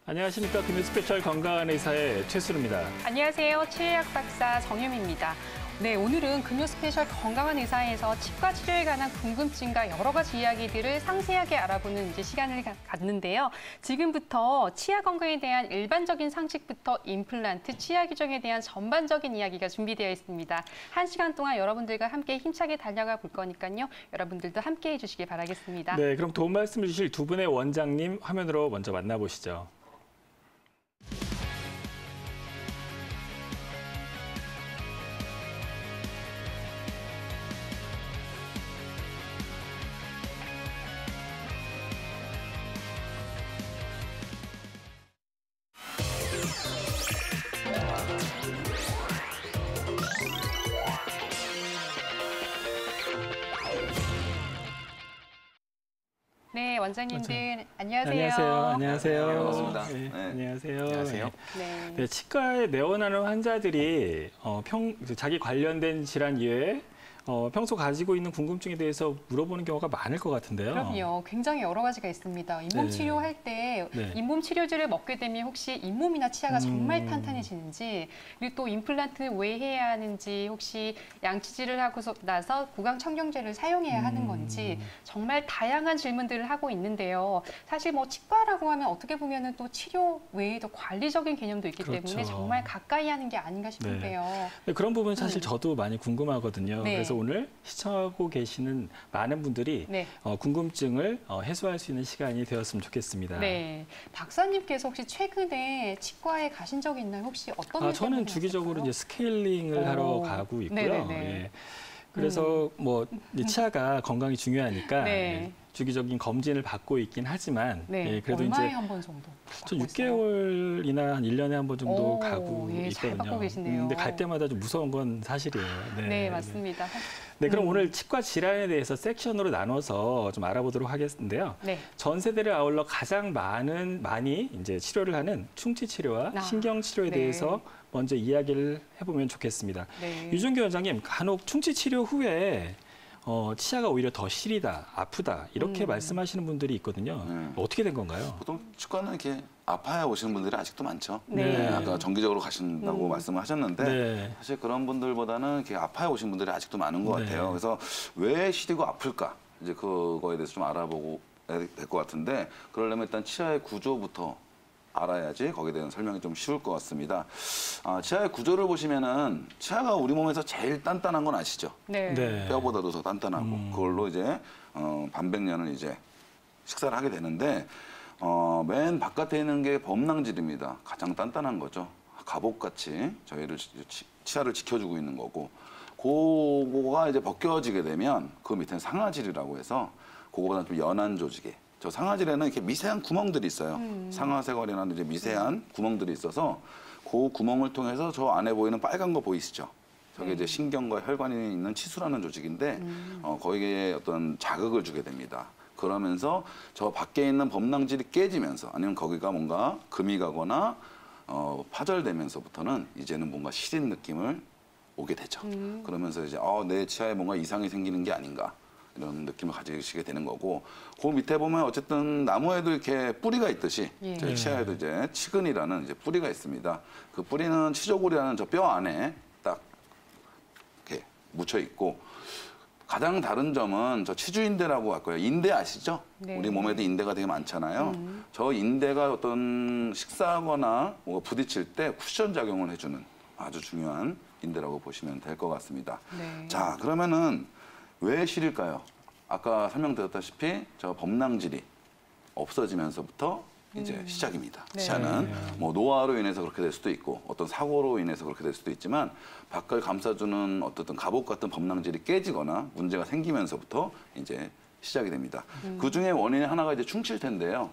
안녕하십니까. 금요 스페셜 건강한 의사의 최수루입니다. 안녕하세요. 치의학 박사 정유미입니다. 네, 오늘은 금요 스페셜 건강한 의사에서 치과 치료에 관한 궁금증과 여러 가지 이야기들을 상세하게 알아보는 시간을 갖는데요. 지금부터 치아 건강에 대한 일반적인 상식부터 임플란트, 치아 규정에 대한 전반적인 이야기가 준비되어 있습니다. 1시간 동안 여러분들과 함께 힘차게 달려가 볼 거니까요. 여러분들도 함께 해주시기 바라겠습니다. 네, 그럼 도움 말씀을 주실 두 분의 원장님 화면으로 먼저 만나보시죠. 네, 원장님들 안녕하세요. 안녕하세요. 반갑습니다. 네, 네. 안녕하세요. 안녕하세요. 네. 네, 치과에 내원하는 환자들이 자기 관련된 질환 이외에 평소 가지고 있는 궁금증에 대해서 물어보는 경우가 많을 것 같은데요. 그럼요. 굉장히 여러 가지가 있습니다. 잇몸 네. 치료할 때 네. 잇몸 치료제를 먹게 되면 혹시 잇몸이나 치아가 정말 탄탄해지는지, 그리고 또 임플란트 왜 해야 하는지, 혹시 양치질을 하고 나서 구강 청정제를 사용해야 하는 건지 정말 다양한 질문들을 하고 있는데요. 사실 뭐 치과라고 하면 어떻게 보면은 또 치료 외에도 관리적인 개념도 있기 그렇죠. 때문에 정말 가까이 하는 게 아닌가 싶은데요. 네, 그런 부분 사실 저도 많이 궁금하거든요. 네. 그래서 오늘 시청하고 계시는 많은 분들이 네. 궁금증을 해소할 수 있는 시간이 되었으면 좋겠습니다. 네, 박사님께서 혹시 최근에 치과에 가신 적이 있나요? 혹시 어떤 일 저는 때문에 주기적으로 하셨을까요? 이제 스케일링을 하러 가고 있고요. 네네네. 예. 그래서 뭐 이제 치아가 건강이 중요하니까 네. 예, 주기적인 검진을 받고 있긴 하지만 네, 예, 그래도 얼마에 이제 한 번 정도? 저 받고 있어요? 6개월이나 한 1년에 한 번 정도 오, 가고 예, 잘 있거든요. 받고 계시네요. 근데 갈 때마다 좀 무서운 건 사실이에요. 네, 맞습니다. 네, 그럼 오늘 치과 질환에 대해서 섹션으로 나눠서 좀 알아보도록 하겠는데요. 네. 전 세대를 아울러 가장 많이 이제 치료를 하는 충치 치료와 신경 치료에 네. 대해서 먼저 이야기를 해보면 좋겠습니다. 네. 유준규 원장님, 간혹 충치 치료 후에 치아가 오히려 더 시리다, 아프다 이렇게 말씀하시는 분들이 있거든요. 어떻게 된 건가요? 보통 치과는 이렇게 아파야 오시는 분들이 아직도 많죠. 네. 아까 정기적으로 가신다고 말씀을 하셨는데 네. 사실 그런 분들보다는 이렇게 아파야 오신 분들이 아직도 많은 것 네. 같아요. 그래서 왜 시리고 아플까? 이제 그거에 대해서 좀 알아보고 될 것 같은데 그러려면 일단 치아의 구조부터 알아야지 거기에 대한 설명이 좀 쉬울 것 같습니다. 치아의 구조를 보시면은 치아가 우리 몸에서 제일 단단한 건 아시죠? 네. 네. 뼈보다도 더 단단하고 그걸로 이제 반백년을 이제 식사를 하게 되는데 맨 바깥에 있는 게 범낭질입니다. 가장 단단한 거죠. 갑옷같이 저희를 치아를 지켜주고 있는 거고 그거가 이제 벗겨지게 되면 그 밑에는 상아질이라고 해서 그거보다는 좀 연한 조직에 저 상아질에는 이렇게 미세한 구멍들이 있어요. 상아쇄골이나 이제 미세한 구멍들이 있어서 그 구멍을 통해서 저 안에 보이는 빨간 거 보이시죠? 저게 이제 신경과 혈관이 있는 치수라는 조직인데 거기에 어떤 자극을 주게 됩니다. 그러면서 저 밖에 있는 범낭질이 깨지면서 아니면 거기가 뭔가 금이 가거나 파절되면서부터는 이제는 뭔가 시린 느낌을 오게 되죠. 그러면서 이제 내 치아에 뭔가 이상이 생기는 게 아닌가. 이런 느낌을 가지시게 되는 거고 그 밑에 보면 어쨌든 나무에도 이렇게 뿌리가 있듯이 저희 치아에도 이제 치근이라는 이제 뿌리가 있습니다. 그 뿌리는 치조골이라는 저 뼈 안에 딱 이렇게 묻혀 있고 가장 다른 점은 저 치주인대라고 할 거예요. 인대 아시죠? 네. 우리 몸에도 인대가 되게 많잖아요. 저 인대가 어떤 식사하거나 뭔가 부딪힐 때 쿠션 작용을 해주는 아주 중요한 인대라고 보시면 될 것 같습니다. 네. 자, 그러면은 왜 시릴까요? 아까 설명드렸다시피 저 범낭질이 없어지면서부터 이제 시작입니다. 네. 치아는 뭐 노화로 인해서 그렇게 될 수도 있고 어떤 사고로 인해서 그렇게 될 수도 있지만 밖을 감싸주는 어떤 갑옷 같은 범낭질이 깨지거나 문제가 생기면서부터 이제 시작이 됩니다. 그 중에 원인이 하나가 이제 충치일 텐데요.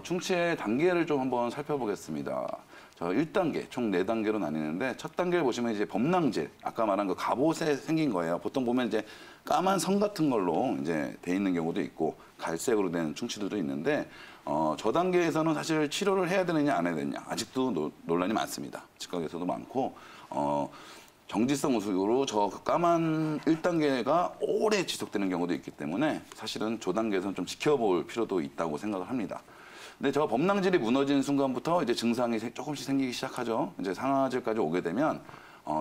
충치의 단계를 좀 한번 살펴보겠습니다. 저 1단계, 총 4단계로 나뉘는데 첫 단계를 보시면 이제 범낭질, 아까 말한 그 갑옷에 생긴 거예요. 보통 보면 이제 까만 선 같은 걸로 이제 돼 있는 경우도 있고 갈색으로 된 충치들도 있는데 저 단계에서는 사실 치료를 해야 되느냐 안 해야 되느냐 아직도 논란이 많습니다. 치과에서도 많고 정지성 우수로 저 까만 1단계가 오래 지속되는 경우도 있기 때문에 사실은 조 단계에서는 좀 지켜볼 필요도 있다고 생각을 합니다. 근데 저 범낭질이 무너지는 순간부터 이제 증상이 조금씩 생기기 시작하죠. 이제 상아질까지 오게 되면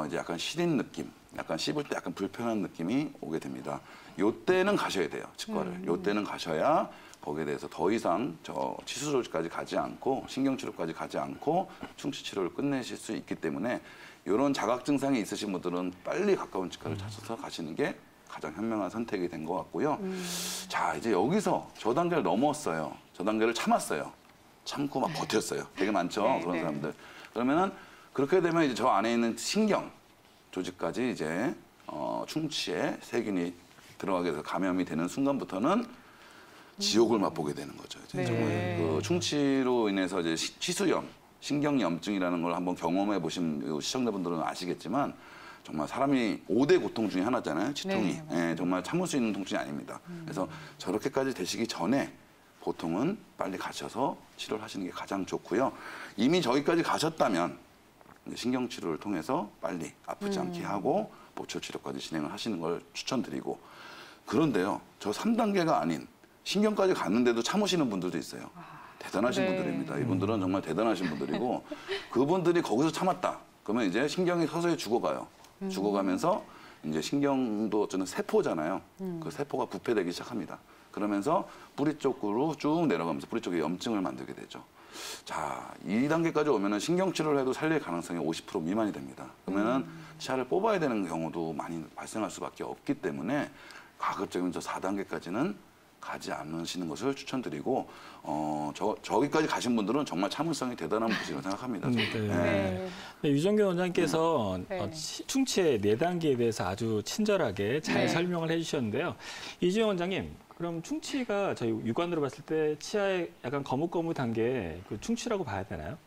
이제 약간 시린 느낌, 약간 씹을 때 약간 불편한 느낌이 오게 됩니다. 요때는 가셔야 돼요, 치과를. 요때는 가셔야 거기에 대해서 더 이상 저 치수 조절까지 가지 않고 신경치료까지 가지 않고 충치 치료를 끝내실 수 있기 때문에 이런 자각 증상이 있으신 분들은 빨리 가까운 치과를 찾아서 가시는 게 가장 현명한 선택이 된 것 같고요. 자, 이제 여기서 저 단계를 넘었어요. 저 단계를 참았어요. 참고 막 버텼어요. 되게 많죠, 네, 그런 네. 사람들. 그러면은 그렇게 되면 이제 저 안에 있는 신경 조직까지 이제 충치에 세균이 들어가게 돼서 감염이 되는 순간부터는 지옥을 맛보게 되는 거죠. 이제 네. 정말 그 충치로 인해서 이제 치수염, 신경염증이라는 걸 한번 경험해 보신 시청자분들은 아시겠지만 정말 사람이 5대 고통 중에 하나잖아요. 치통이. 네, 예, 정말 참을 수 있는 통증이 아닙니다. 그래서 저렇게까지 되시기 전에 보통은 빨리 가셔서 치료를 하시는 게 가장 좋고요. 이미 저기까지 가셨다면 이제 신경치료를 통해서 빨리 아프지 않게 하고 보초치료까지 진행을 하시는 걸 추천드리고 그런데요. 저 3단계가 아닌 신경까지 갔는데도 참으시는 분들도 있어요. 대단하신 네. 분들입니다. 이분들은 정말 대단하신 분들이고 그분들이 거기서 참았다. 그러면 이제 신경이 서서히 죽어가요. 죽어가면서 이제 신경도 어쩌면 세포잖아요. 그 세포가 부패되기 시작합니다. 그러면서 뿌리 쪽으로 쭉 내려가면서 뿌리 쪽에 염증을 만들게 되죠. 자, 2단계까지 오면은 신경치료를 해도 살릴 가능성이 50% 미만이 됩니다. 그러면은 치아를 뽑아야 되는 경우도 많이 발생할 수밖에 없기 때문에 가급적이면 저 4단계까지는 가지 않으시는 것을 추천드리고 저기까지 가신 분들은 정말 참을성이 대단한 분이라고 생각합니다. 네. 저는. 네. 네, 유정균 원장님께서 네. 충치의 4단계에 대해서 아주 친절하게 잘 네. 설명을 해주셨는데요. 이주영 원장님, 그럼 충치가 저희 육안으로 봤을 때 치아에 약간 거뭇거뭇한 게 그 충치라고 봐야 되나요?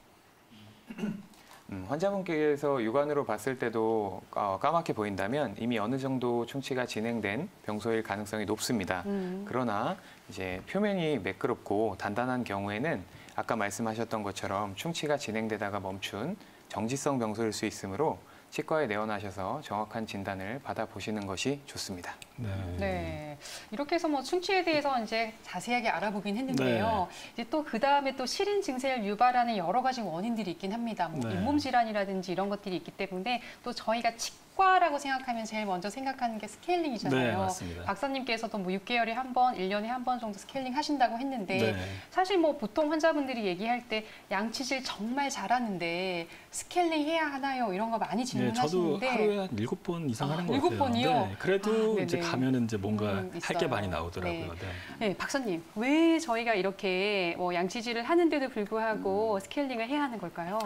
환자분께서 육안으로 봤을 때도 까맣게 보인다면 이미 어느 정도 충치가 진행된 병소일 가능성이 높습니다. 그러나 이제 표면이 매끄럽고 단단한 경우에는 아까 말씀하셨던 것처럼 충치가 진행되다가 멈춘 정지성 병소일 수 있으므로 치과에 내원하셔서 정확한 진단을 받아보시는 것이 좋습니다. 네. 이렇게 해서 뭐 충치에 대해서 이제 자세하게 알아보긴 했는데요. 이제 또 그 다음에 또 시린 증세를 유발하는 여러 가지 원인들이 있긴 합니다. 뭐 네. 잇몸 질환이라든지 이런 것들이 있기 때문에 또 저희가 치과라고 생각하면 제일 먼저 생각하는 게 스케일링이잖아요. 네, 맞습니다. 박사님께서도 뭐 6개월에 한 번, 1년에 한 번 정도 스케일링 하신다고 했는데 네. 사실 뭐 보통 환자분들이 얘기할 때 양치질 정말 잘하는데 스케일링 해야 하나요? 이런 거 많이 네, 저도 질문하시는데 하루에 한 7번 이상 하는 것 같아요. 7번이요? 네, 그래도 아, 이제 네네. 가면은 이제 뭔가 할 게 있어요. 많이 나오더라고요. 네. 네. 네, 박사님, 왜 저희가 이렇게 뭐 양치질을 하는데도 불구하고 스케일링을 해야 하는 걸까요?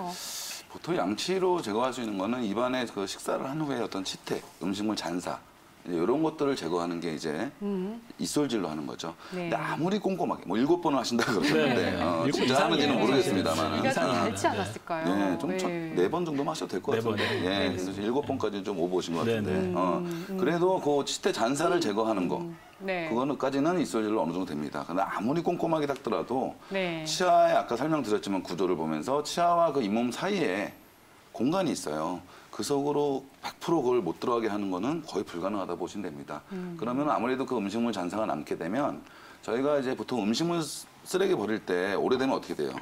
보통 양치로 제거할 수 있는 거는 입안에 그 식사를 한 후에 어떤 치태, 음식물 잔사 이제 이런 것들을 제거하는 게 이제 이솔질로 하는 거죠. 네. 근데 아무리 꼼꼼하게 뭐 7번을 하신다 그러는데 네. 진짜 이상해요. 하는지는 모르겠습니다만 우리가 좀 이상하네. 닳지 않았을까요? 네, 좀 4번 정도만 하셔도 될 것 네 같은데. 번. 예, 그래서 7번까지는 좀 오버오신 것 같은데. 네, 그래도 그 치태 잔사를 제거하는 거, 네. 그거는까지는 이솔질로 어느 정도 됩니다. 근데 아무리 꼼꼼하게 닦더라도 네. 치아의 아까 설명드렸지만 구조를 보면서 치아와 그 잇몸 사이에 공간이 있어요. 그 속으로 100% 그걸 못 들어가게 하는 거는 거의 불가능하다 보시면 됩니다. 그러면 아무래도 그 음식물 잔사가 남게 되면 저희가 이제 보통 음식물 쓰레기 버릴 때 오래되면 어떻게 돼요?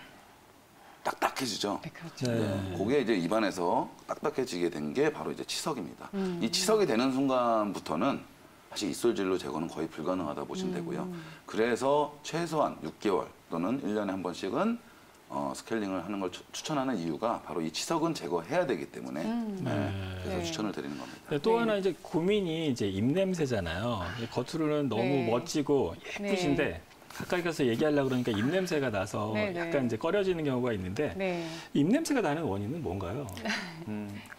딱딱해지죠. 네, 그렇죠. 네, 그게 이제 입안에서 딱딱해지게 된 게 바로 이제 치석입니다. 이 치석이 되는 순간부터는 사실 이솔질로 제거는 거의 불가능하다 보시면 되고요. 그래서 최소한 6개월 또는 1년에 한 번씩은 스케일링을 하는 걸 추천하는 이유가 바로 이 치석은 제거해야 되기 때문에 그래서 네. 추천을 드리는 겁니다. 네, 또 하나 이제 고민이 이제 입냄새잖아요. 겉으로는 너무 네. 멋지고 예쁘신데 가까이 가서 얘기하려고 그러니까 입냄새가 나서 네, 네. 약간 이제 꺼려지는 경우가 있는데 네. 입냄새가 나는 원인은 뭔가요?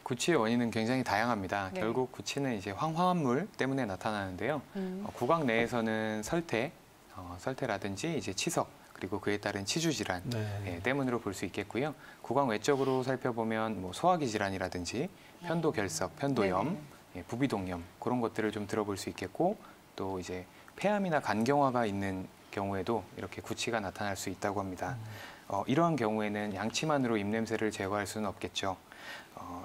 구취의 원인은 굉장히 다양합니다. 네. 결국 구취는 이제 황화합물 때문에 나타나는데요. 구강 내에서는 설태라든지 이제 치석 그리고 그에 따른 치주 질환 네. 때문으로 볼 수 있겠고요. 구강 외적으로 살펴보면 뭐 소화기 질환이라든지 편도 결석, 편도염, 부비동염 그런 것들을 좀 들어볼 수 있겠고 또 이제 폐암이나 간경화가 있는 경우에도 이렇게 구취가 나타날 수 있다고 합니다. 이러한 경우에는 양치만으로 입냄새를 제거할 수는 없겠죠.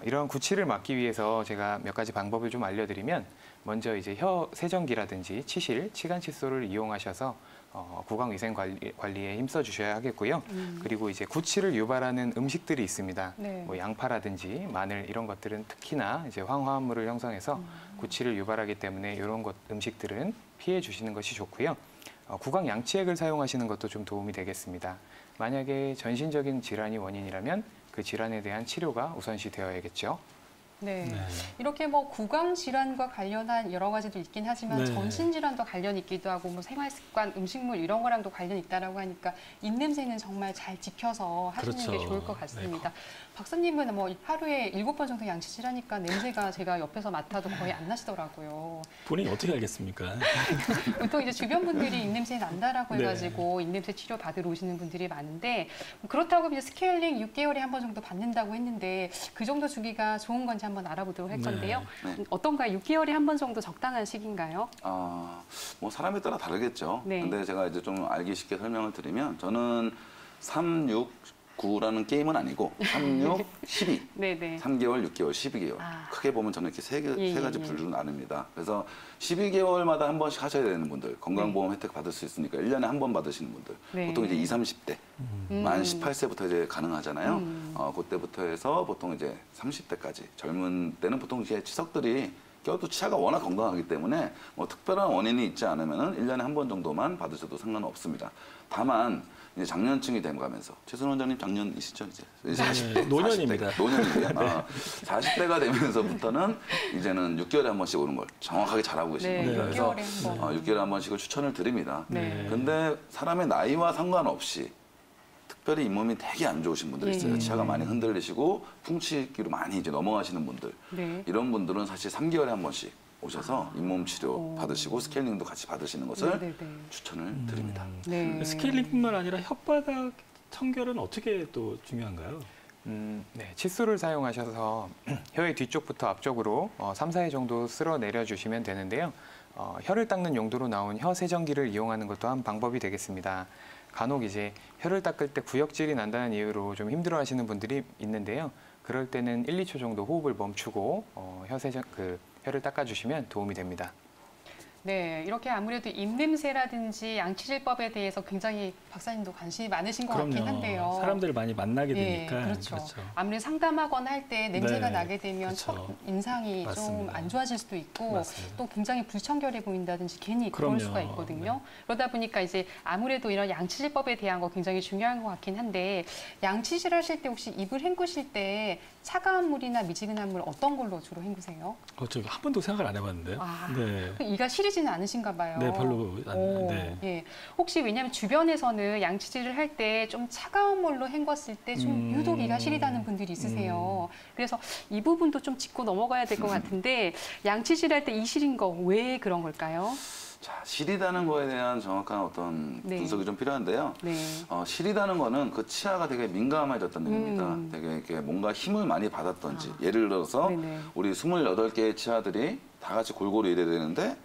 이러한 구취를 막기 위해서 제가 몇 가지 방법을 좀 알려드리면 먼저 이제 혀 세정기라든지 치실, 치간 칫솔을 이용하셔서 구강 위생 관리에 힘써 주셔야 하겠고요. 그리고 이제 구취를 유발하는 음식들이 있습니다. 네. 뭐 양파라든지 마늘 이런 것들은 특히나 이제 황화물을 형성해서 구취를 유발하기 때문에 이런 음식들은 피해 주시는 것이 좋고요. 구강 양치액을 사용하시는 것도 좀 도움이 되겠습니다. 만약에 전신적인 질환이 원인이라면 그 질환에 대한 치료가 우선시 되어야겠죠. 네. 네. 이렇게 뭐 구강 질환과 관련한 여러 가지도 있긴 하지만 네. 전신 질환도 관련 있기도 하고 뭐 생활 습관, 음식물 이런 거랑도 관련 있다라고 하니까 입냄새는 정말 잘 지켜서 하시는 게 그렇죠. 좋을 것 같습니다. 박사님은 뭐 하루에 7번 정도 양치질 하니까 냄새가 제가 옆에서 맡아도 거의 안 나시더라고요. 본인이 어떻게 알겠습니까? 보통 이제 주변 분들이 입냄새 난다라고 네. 해가지고 입냄새 치료 받으러 오시는 분들이 많은데 그렇다고 이제 스케일링 6개월에 한 번 정도 받는다고 했는데 그 정도 주기가 좋은 건지 한번 알아보도록 할 건데요. 네. 어떤가요? 6개월에 한 번 정도 적당한 시기인가요? 뭐 사람에 따라 다르겠죠. 네. 근데 제가 이제 좀 알기 쉽게 설명을 드리면 저는 3, 6, 9라는 게임은 아니고 3, 6, 12. 네네. 3개월, 6개월, 12개월. 아. 크게 보면 저는 이렇게 세 예, 가지 예. 분류로 나눕니다. 그래서 12개월마다 한 번씩 하셔야 되는 분들, 건강보험 혜택 받을 수 있으니까 1년에 한 번 받으시는 분들. 네. 보통 이제 20, 30대. 만 18세부터 이제 가능하잖아요. 그때부터 해서 보통 이제 30대까지. 젊은 때는 보통 이제 치석들이 껴도 치아가 워낙 건강하기 때문에 뭐 특별한 원인이 있지 않으면은 1년에 한 번 정도만 받으셔도 상관은 없습니다. 다만 이제 장년층이 돼가면서 최순 원장님 장년이시죠 이제 40대 노년입니다. 40대, 노년입니다. 40대가 되면서부터는 이제는 6개월에 한 번씩 오는 걸 정확하게 잘하고 계신 네, 겁니다. 그래서 6개월에 한 번. 6개월에 한 번씩을 추천을 드립니다. 네. 근데 사람의 나이와 상관없이 특별히 잇몸이 되게 안 좋으신 분들 있어요. 예. 치아가 많이 흔들리시고 풍치기로 많이 이제 넘어가시는 분들. 네. 이런 분들은 사실 3개월에 한 번씩 오셔서 잇몸 치료 받으시고 스케일링도 같이 받으시는 것을 네네네. 추천을 드립니다. 네. 스케일링뿐만 아니라 혓바닥 청결은 어떻게 또 중요한가요? 네, 칫솔을 사용하셔서 혀의 뒤쪽부터 앞쪽으로 3, 4회 정도 쓸어 내려주시면 되는데요. 혀를 닦는 용도로 나온 혀 세정기를 이용하는 것도 한 방법이 되겠습니다. 간혹 이제 혀를 닦을 때 구역질이 난다는 이유로 좀 힘들어하시는 분들이 있는데요. 그럴 때는 1, 2초 정도 호흡을 멈추고 혀를 닦아주시면 도움이 됩니다. 네, 이렇게 아무래도 입냄새라든지 양치질법에 대해서 굉장히 박사님도 관심이 많으신 것 같긴 한데요. 사람들을 많이 만나게 예, 되니까. 그렇죠. 아무래도 상담하거나 할 때 냄새가 네, 나게 되면 첫 그렇죠. 인상이 좀 맞습니다. 안 좋아질 수도 있고 맞습니다. 또 굉장히 불청결해 보인다든지 괜히 그럼요. 그럴 수가 있거든요. 네. 그러다 보니까 이제 아무래도 이런 양치질법에 대한 거 굉장히 중요한 것 같긴 한데 양치질 하실 때 혹시 입을 헹구실 때 차가운 물이나 미지근한 물 어떤 걸로 주로 헹구세요? 한 번도 생각을 안 해봤는데요. 아, 네. 이가 시리지는 않으신가 봐요. 네, 별로 안. 네. 예. 혹시 왜냐하면 주변에서는 양치질을 할 때 좀 차가운 물로 헹궜을 때 좀 유독 이가 시리다는 분들이 있으세요. 그래서 이 부분도 좀 짚고 넘어가야 될 것 같은데 양치질 할 때 이 시린 거 왜 그런 걸까요? 자, 시리다는 거에 대한 정확한 어떤 네. 분석이 좀 필요한데요. 네. 시리다는 거는 그 치아가 되게 민감해졌다는 얘기입니다. 되게 이렇게 뭔가 힘을 많이 받았던지. 예를 들어서 네네. 우리 28개의 치아들이 다 같이 골고루 일해야 되는데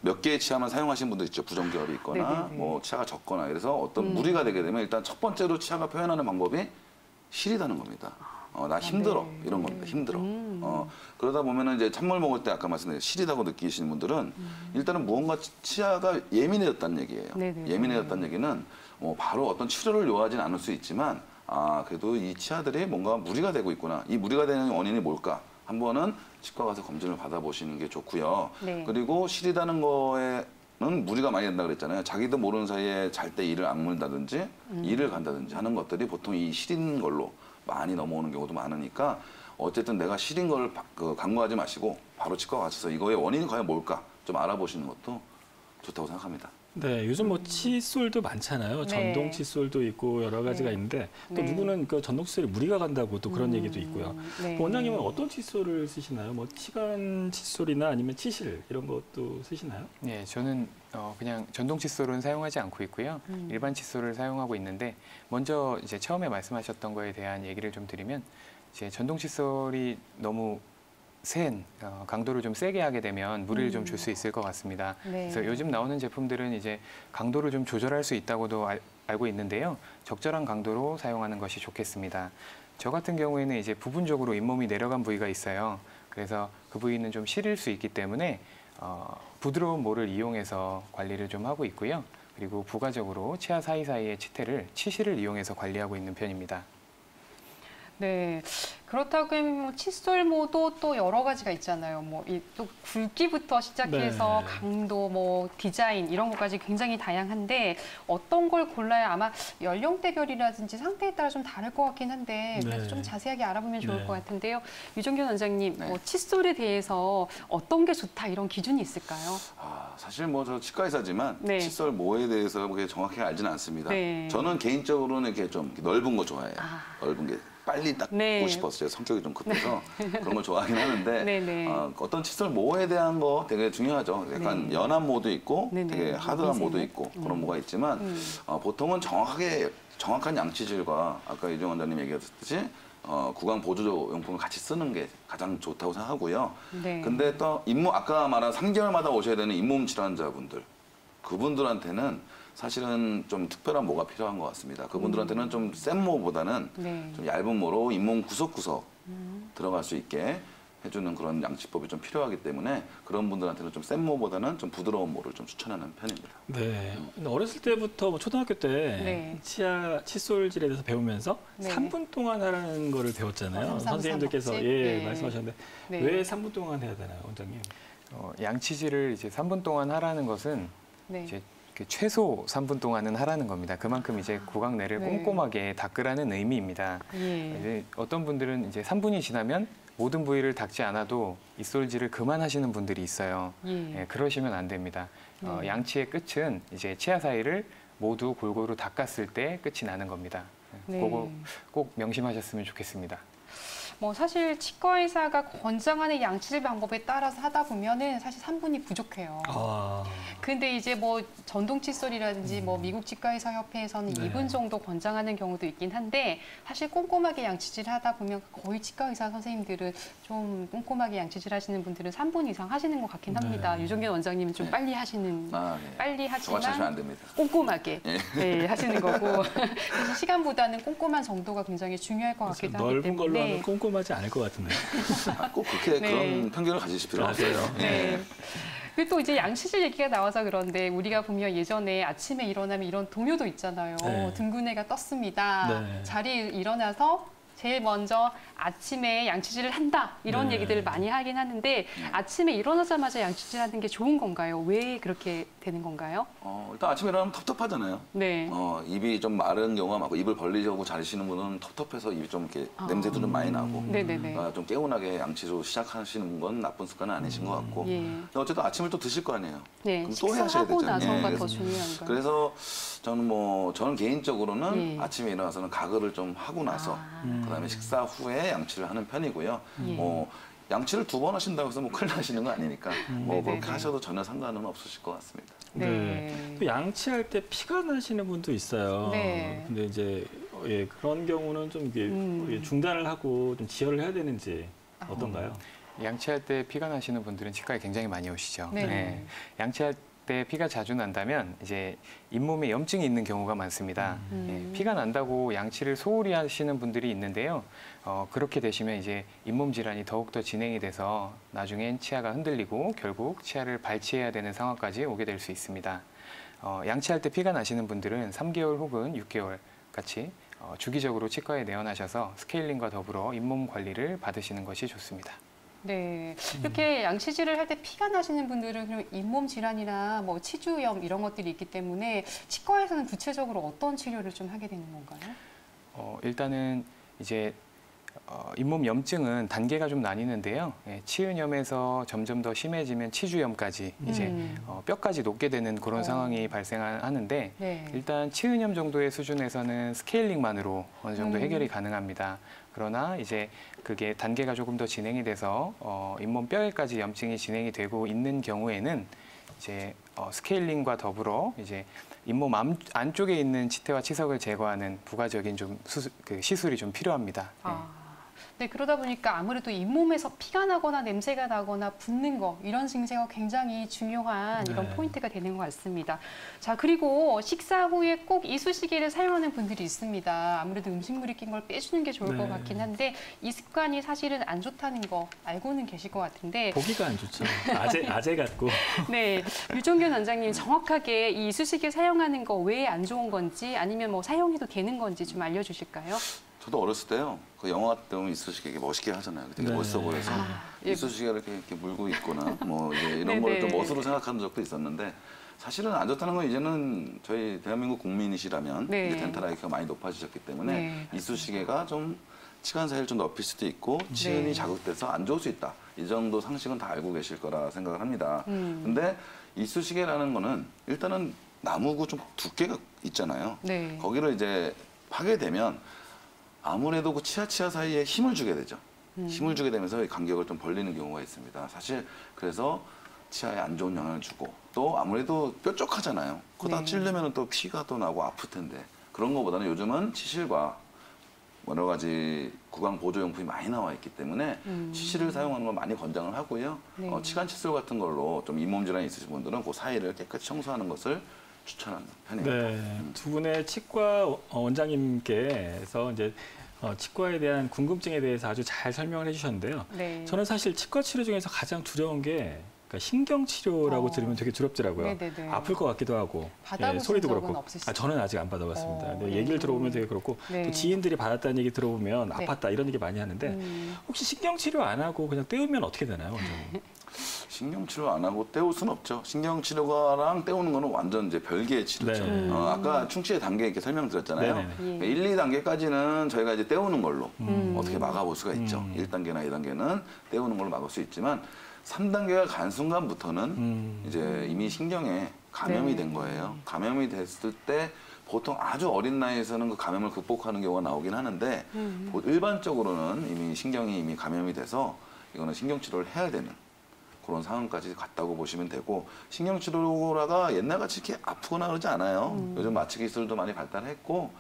몇 개의 치아만 사용하시는 분들 있죠. 부정결이 있거나 네네네. 뭐 치아가 적거나 그래서 어떤 무리가 되게 되면 일단 첫 번째로 치아가 표현하는 방법이 시리다는 겁니다. 나 힘들어 네. 이런 겁니다. 힘들어. 그러다 보면은 이제 찬물 먹을 때 아까 말씀드린 시리다고 느끼시는 분들은 일단은 무언가 치아가 예민해졌다는 얘기예요. 네네. 예민해졌다는 얘기는 바로 어떤 치료를 요하진 않을 수 있지만 그래도 이 치아들이 뭔가 무리가 되고 있구나. 이 무리가 되는 원인이 뭘까? 한 번은 치과 가서 검진을 받아보시는 게 좋고요. 네. 그리고 시리다는 거에는 무리가 많이 된다 그랬잖아요. 자기도 모르는 사이에 잘 때 이를 악물다든지 이를 간다든지 하는 것들이 보통 이 시린 걸로 많이 넘어오는 경우도 많으니까 어쨌든 내가 시린 걸 간과하지 마시고 바로 치과 가셔서 이거의 원인이 과연 뭘까 좀 알아보시는 것도 좋다고 생각합니다. 네, 요즘 뭐 칫솔도 많잖아요. 네. 전동 칫솔도 있고 여러 가지가 네. 있는데 또 네. 누구는 그 전동 칫솔에 무리가 간다고 또 그런 얘기도 있고요. 네. 원장님은 어떤 칫솔을 쓰시나요? 뭐 치간 칫솔이나 아니면 치실 이런 것도 쓰시나요? 네, 저는 그냥 전동 칫솔은 사용하지 않고 있고요. 일반 칫솔을 사용하고 있는데 먼저 이제 처음에 말씀하셨던 거에 대한 얘기를 좀 드리면 이제 전동 칫솔이 너무 센 강도를 좀 세게 하게 되면 무리를 좀 줄 수 있을 것 같습니다. 네. 그래서 요즘 나오는 제품들은 이제 강도를 좀 조절할 수 있다고도 알고 있는데요. 적절한 강도로 사용하는 것이 좋겠습니다. 저 같은 경우에는 이제 부분적으로 잇몸이 내려간 부위가 있어요. 그래서 그 부위는 좀 시릴 수 있기 때문에 부드러운 몰을 이용해서 관리를 좀 하고 있고요. 그리고 부가적으로 치아 사이사이의 치태를 치실을 이용해서 관리하고 있는 편입니다. 네. 그렇다고 하면 뭐 칫솔모도 또 여러 가지가 있잖아요. 뭐 또 굵기부터 시작해서 네. 강도, 뭐 디자인 이런 것까지 굉장히 다양한데 어떤 걸 골라야 아마 연령대별이라든지 상태에 따라 좀 다를 것 같긴 한데 그래서 네. 좀 자세하게 알아보면 좋을 네. 것 같은데요. 유정균 원장님, 네. 뭐 칫솔에 대해서 어떤 게 좋다 이런 기준이 있을까요? 사실 뭐 저 치과 의사지만 네. 칫솔 모에 대해서 그렇게 정확하게 알지는 않습니다. 네. 저는 개인적으로는 이렇게 좀 넓은 거 좋아해요. 아. 넓은 게 빨리 닦고 네. 싶었어요. 성격이 좀 급해서 그런 걸 좋아하긴 하는데 네네. 어떤 칫솔 모에 대한 거 되게 중요하죠. 약간 네. 연한 모도 있고 네네. 되게 하드한 모도 미세한. 있고 그런 모가 있지만 보통은 정확한 양치질과 아까 이종 원장님 얘기하셨듯이 구강 보조 용품을 같이 쓰는 게 가장 좋다고 생각하고요. 네. 근데 또 아까 말한 3개월마다 오셔야 되는 잇몸 질환자분들 그분들한테는 사실은 좀 특별한 모가 필요한 것 같습니다. 그분들한테는 좀 센 모보다는 네. 좀 얇은 모로 잇몸 구석구석 들어갈 수 있게 해주는 그런 양치법이 좀 필요하기 때문에 그런 분들한테는 좀 센 모보다는 좀 부드러운 모를 좀 추천하는 편입니다. 네. 어렸을 때부터 뭐 초등학교 때 네. 치아 칫솔질에 대해서 배우면서 네. 3분 동안 하라는 거를 배웠잖아요. 333 선생님들께서 법칙? 예, 네. 말씀하셨는데 네. 왜 3분 동안 해야 되나요, 원장님? 양치질을 이제 3분 동안 하라는 것은 네. 이제 최소 3분 동안은 하라는 겁니다. 그만큼 이제 구강 내를 네. 꼼꼼하게 닦으라는 의미입니다. 예. 이제 어떤 분들은 이제 3분이 지나면 모든 부위를 닦지 않아도 입솔질을 그만하시는 분들이 있어요. 예. 그러시면 안 됩니다. 네. 양치의 끝은 이제 치아 사이를 모두 골고루 닦았을 때 끝이 나는 겁니다. 네. 그거 꼭 명심하셨으면 좋겠습니다. 뭐 사실 치과 의사가 권장하는 양치질 방법에 따라서 하다 보면은 사실 3분이 부족해요. 아, 근데 이제 뭐 전동 칫솔이라든지 뭐 미국 치과 의사 협회에서는 네. 2분 정도 권장하는 경우도 있긴 한데 사실 꼼꼼하게 양치질 하다 보면 거의 치과 의사 선생님들은 좀 꼼꼼하게 양치질 하시는 분들은 3분 이상 하시는 것 같긴 합니다. 네. 유정균 원장님은 좀 네. 빨리 하시는 네. 빨리 정확하시면 안 하지만 됩니다. 꼼꼼하게 네, 하시는 거고 그래서 시간보다는 꼼꼼한 정도가 굉장히 중요할 것 같기도 하기 넓은 걸로 때문에 하면 꼼꼼하지 않을 것 같은데. 꼭 그렇게 네. 그런 편견을 가지실 필요 없어요. 맞아요. 네. 그리고 또 이제 양치질 얘기가 나와서 그런데 우리가 보면 예전에 아침에 일어나면 이런 동요도 있잖아요. 네. 등근해가 떴습니다. 네. 자리에 일어나서 제일 먼저 아침에 양치질을 한다. 이런 네. 얘기들을 많이 하긴 하는데 아침에 일어나자마자 양치질하는 게 좋은 건가요? 왜 그렇게 되는 건가요? 일단 아침에 일어나면 텁텁하잖아요. 네. 입이 좀 마른 경우가 많고 입을 벌리려고 자시는 분은 텁텁해서 입이 좀 이렇게 냄새도 좀 많이 나고 네네네. 좀 개운하게 양치로 시작하시는 건 나쁜 습관은 아니신 것 같고 예. 근데 어쨌든 아침을 또 드실 거 아니에요. 네. 그럼 또 해야셔야 식사하고 되잖아요. 나서가 예, 더 중요한 거예요. 그래서 저는 개인적으로는 예. 아침에 일어나서는 가글을 좀 하고 나서 그다음에 식사 후에 양치를 하는 편이고요. 예. 양치를 2번 하신다고 해서 뭐 큰일 나시는 거 아니니까 뭐 그렇게 네네네. 하셔도 전혀 상관은 없으실 것 같습니다. 네. 또 양치할 때 피가 나시는 분도 있어요. 네. 근데 이제 그런 경우는 좀 이게 중단을 하고 좀 지혈을 해야 되는지 어떤가요? 양치할 때 피가 나시는 분들은 치과에 굉장히 많이 오시죠. 네. 양치할 때 피가 자주 난다면 이제 잇몸에 염증이 있는 경우가 많습니다. 피가 난다고 양치를 소홀히 하시는 분들이 있는데요. 그렇게 되시면 이제 잇몸 질환이 더욱더 진행이 돼서 나중엔 치아가 흔들리고 결국 치아를 발치해야 되는 상황까지 오게 될 수 있습니다. 양치할 때 피가 나시는 분들은 3개월 혹은 6개월 같이 주기적으로 치과에 내원하셔서 스케일링과 더불어 잇몸 관리를 받으시는 것이 좋습니다. 네, 이렇게 양치질을 할 때 피가 나시는 분들은 그럼 잇몸 질환이나 뭐 치주염 이런 것들이 있기 때문에 치과에서는 구체적으로 어떤 치료를 좀 하게 되는 건가요? 일단은 이제 잇몸 염증은 단계가 좀 나뉘는데요. 치은염에서 점점 더 심해지면 치주염까지 이제 뼈까지 녹게 되는 그런 상황이 발생하는데 네. 일단 치은염 정도의 수준에서는 스케일링만으로 어느 정도 해결이 가능합니다. 그러나 이제 그게 단계가 조금 더 진행이 돼서 잇몸 뼈에까지 염증이 진행이 되고 있는 경우에는 이제 스케일링과 더불어 이제 잇몸 안쪽에 있는 치태와 치석을 제거하는 부가적인 좀 시술이 좀 필요합니다. 아, 네, 그러다 보니까 아무래도 잇몸에서 피가 나거나 냄새가 나거나 붓는 거 이런 증세가 굉장히 중요한 이런 네. 포인트가 되는 것 같습니다. 자, 그리고 식사 후에 꼭 이쑤시개를 사용하는 분들이 있습니다. 아무래도 음식물이 낀 걸 빼주는 게 좋을 것 네. 같긴 한데 이 습관이 사실은 안 좋다는 거 알고는 계실 것 같은데 보기가 안 좋죠. 아재 같고. 네, 유종균 원장님 정확하게 이 이쑤시개 사용하는 거 왜 안 좋은 건지 아니면 뭐 사용해도 되는 건지 좀 알려주실까요? 저도 어렸을 때요. 그 영화 같은 데 보면 이쑤시개 멋있게 하잖아요. 되게 네. 멋있어 보여서 예. 이쑤시개를 이렇게 물고 있거나 뭐 이제 이런 걸 좀 네네. 멋으로 생각하는 적도 있었는데 사실은 안 좋다는 건 이제는 저희 대한민국 국민이시라면 네. 이제 덴탈 IQ가 많이 높아지셨기 때문에 네. 이쑤시개가 좀 치간 사이를 좀 넓힐 수도 있고 치은이 네. 자극돼서 안 좋을 수 있다. 이 정도 상식은 다 알고 계실 거라 생각을 합니다. 근데 이쑤시개라는 거는 일단은 나무고 좀 두께가 있잖아요. 네. 거기를 이제 하게 되면 아무래도 그 치아 사이에 힘을 주게 되죠. 힘을 주게 되면서 이 간격을 좀 벌리는 경우가 있습니다. 사실 그래서 치아에 안 좋은 영향을 주고 또 아무래도 뾰족하잖아요. 그러다 네. 찌르면 또 피가 또 나고 아플 텐데 그런 것보다는 요즘은 치실과 여러 가지 구강 보조용품이 많이 나와 있기 때문에 치실을 사용하는 걸 많이 권장을 하고요. 네. 치간 칫솔 같은 걸로 좀 잇몸 질환이 있으신 분들은 그 사이를 깨끗이 청소하는 것을 추천하는 편입니다. 네, 두 분의 치과 원장님께서 이제 치과에 대한 궁금증에 대해서 아주 잘 설명을 해주셨는데요. 네. 저는 사실 치과 치료 중에서 가장 두려운 게 그러니까 신경 치료라고 들으면 되게 두렵더라고요. 네네네. 아플 것 같기도 하고 받아보신 소리도 적은 그렇고. 없으시죠? 저는 아직 안 받아봤습니다. 근데 네. 얘기를 들어보면 되게 그렇고 네. 또 지인들이 받았다는 얘기 들어보면 네. 아팠다 이런 얘기 많이 하는데 혹시 신경 치료 안 하고 그냥 떼우면 어떻게 되나요, 원장님? 신경치료 안 하고 떼울 수는 없죠. 신경치료랑 떼우는 거는 완전 이제 별개의 치료죠. 네. 아까 충치의 단계 이렇게 설명드렸잖아요. 네네. 1, 2단계까지는 저희가 이제 떼우는 걸로 어떻게 막아볼 수가 있죠. 1단계나 2단계는 떼우는 걸로 막을 수 있지만 3단계가 간 순간부터는 이제 이미 신경에 감염이 네. 된 거예요. 감염이 됐을 때 보통 아주 어린 나이에서는 그 감염을 극복하는 경우가 나오긴 하는데 일반적으로는 이미 신경이 이미 감염이 돼서 이거는 신경치료를 해야 되는 그런 상황까지 갔다고 보시면 되고 신경치료가 옛날같이 이렇게 아프거나 그러지 않아요. 요즘 마취 기술도 많이 발달했고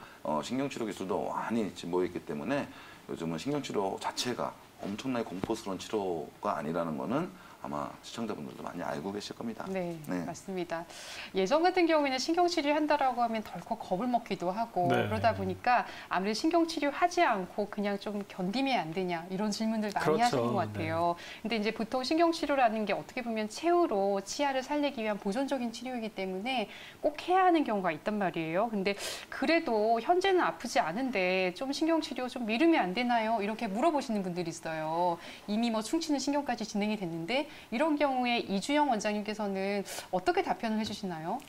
신경치료 기술도 많이 진보해 있기 때문에 요즘은 신경치료 자체가 엄청나게 공포스러운 치료가 아니라는 거는 아마 시청자분들도 많이 알고 계실 겁니다. 네, 네. 맞습니다. 예전 같은 경우에는 신경치료 한다라고 하면 덜컥 겁을 먹기도 하고 네. 그러다 보니까 아무래도 신경치료 하지 않고 그냥 좀 견디면 안 되냐 이런 질문들 많이 그렇죠. 하시는 것 같아요. 근데 이제 보통 신경치료라는 게 어떻게 보면 최후로 치아를 살리기 위한 보존적인 치료이기 때문에 꼭 해야 하는 경우가 있단 말이에요. 근데 그래도 현재는 아프지 않은데 좀 신경치료 좀 미루면 안 되나요? 이렇게 물어보시는 분들이 있어요. 이미 뭐 충치는 신경까지 진행이 됐는데 이런 경우에 이주영 원장님께서는 어떻게 답변을 해주시나요?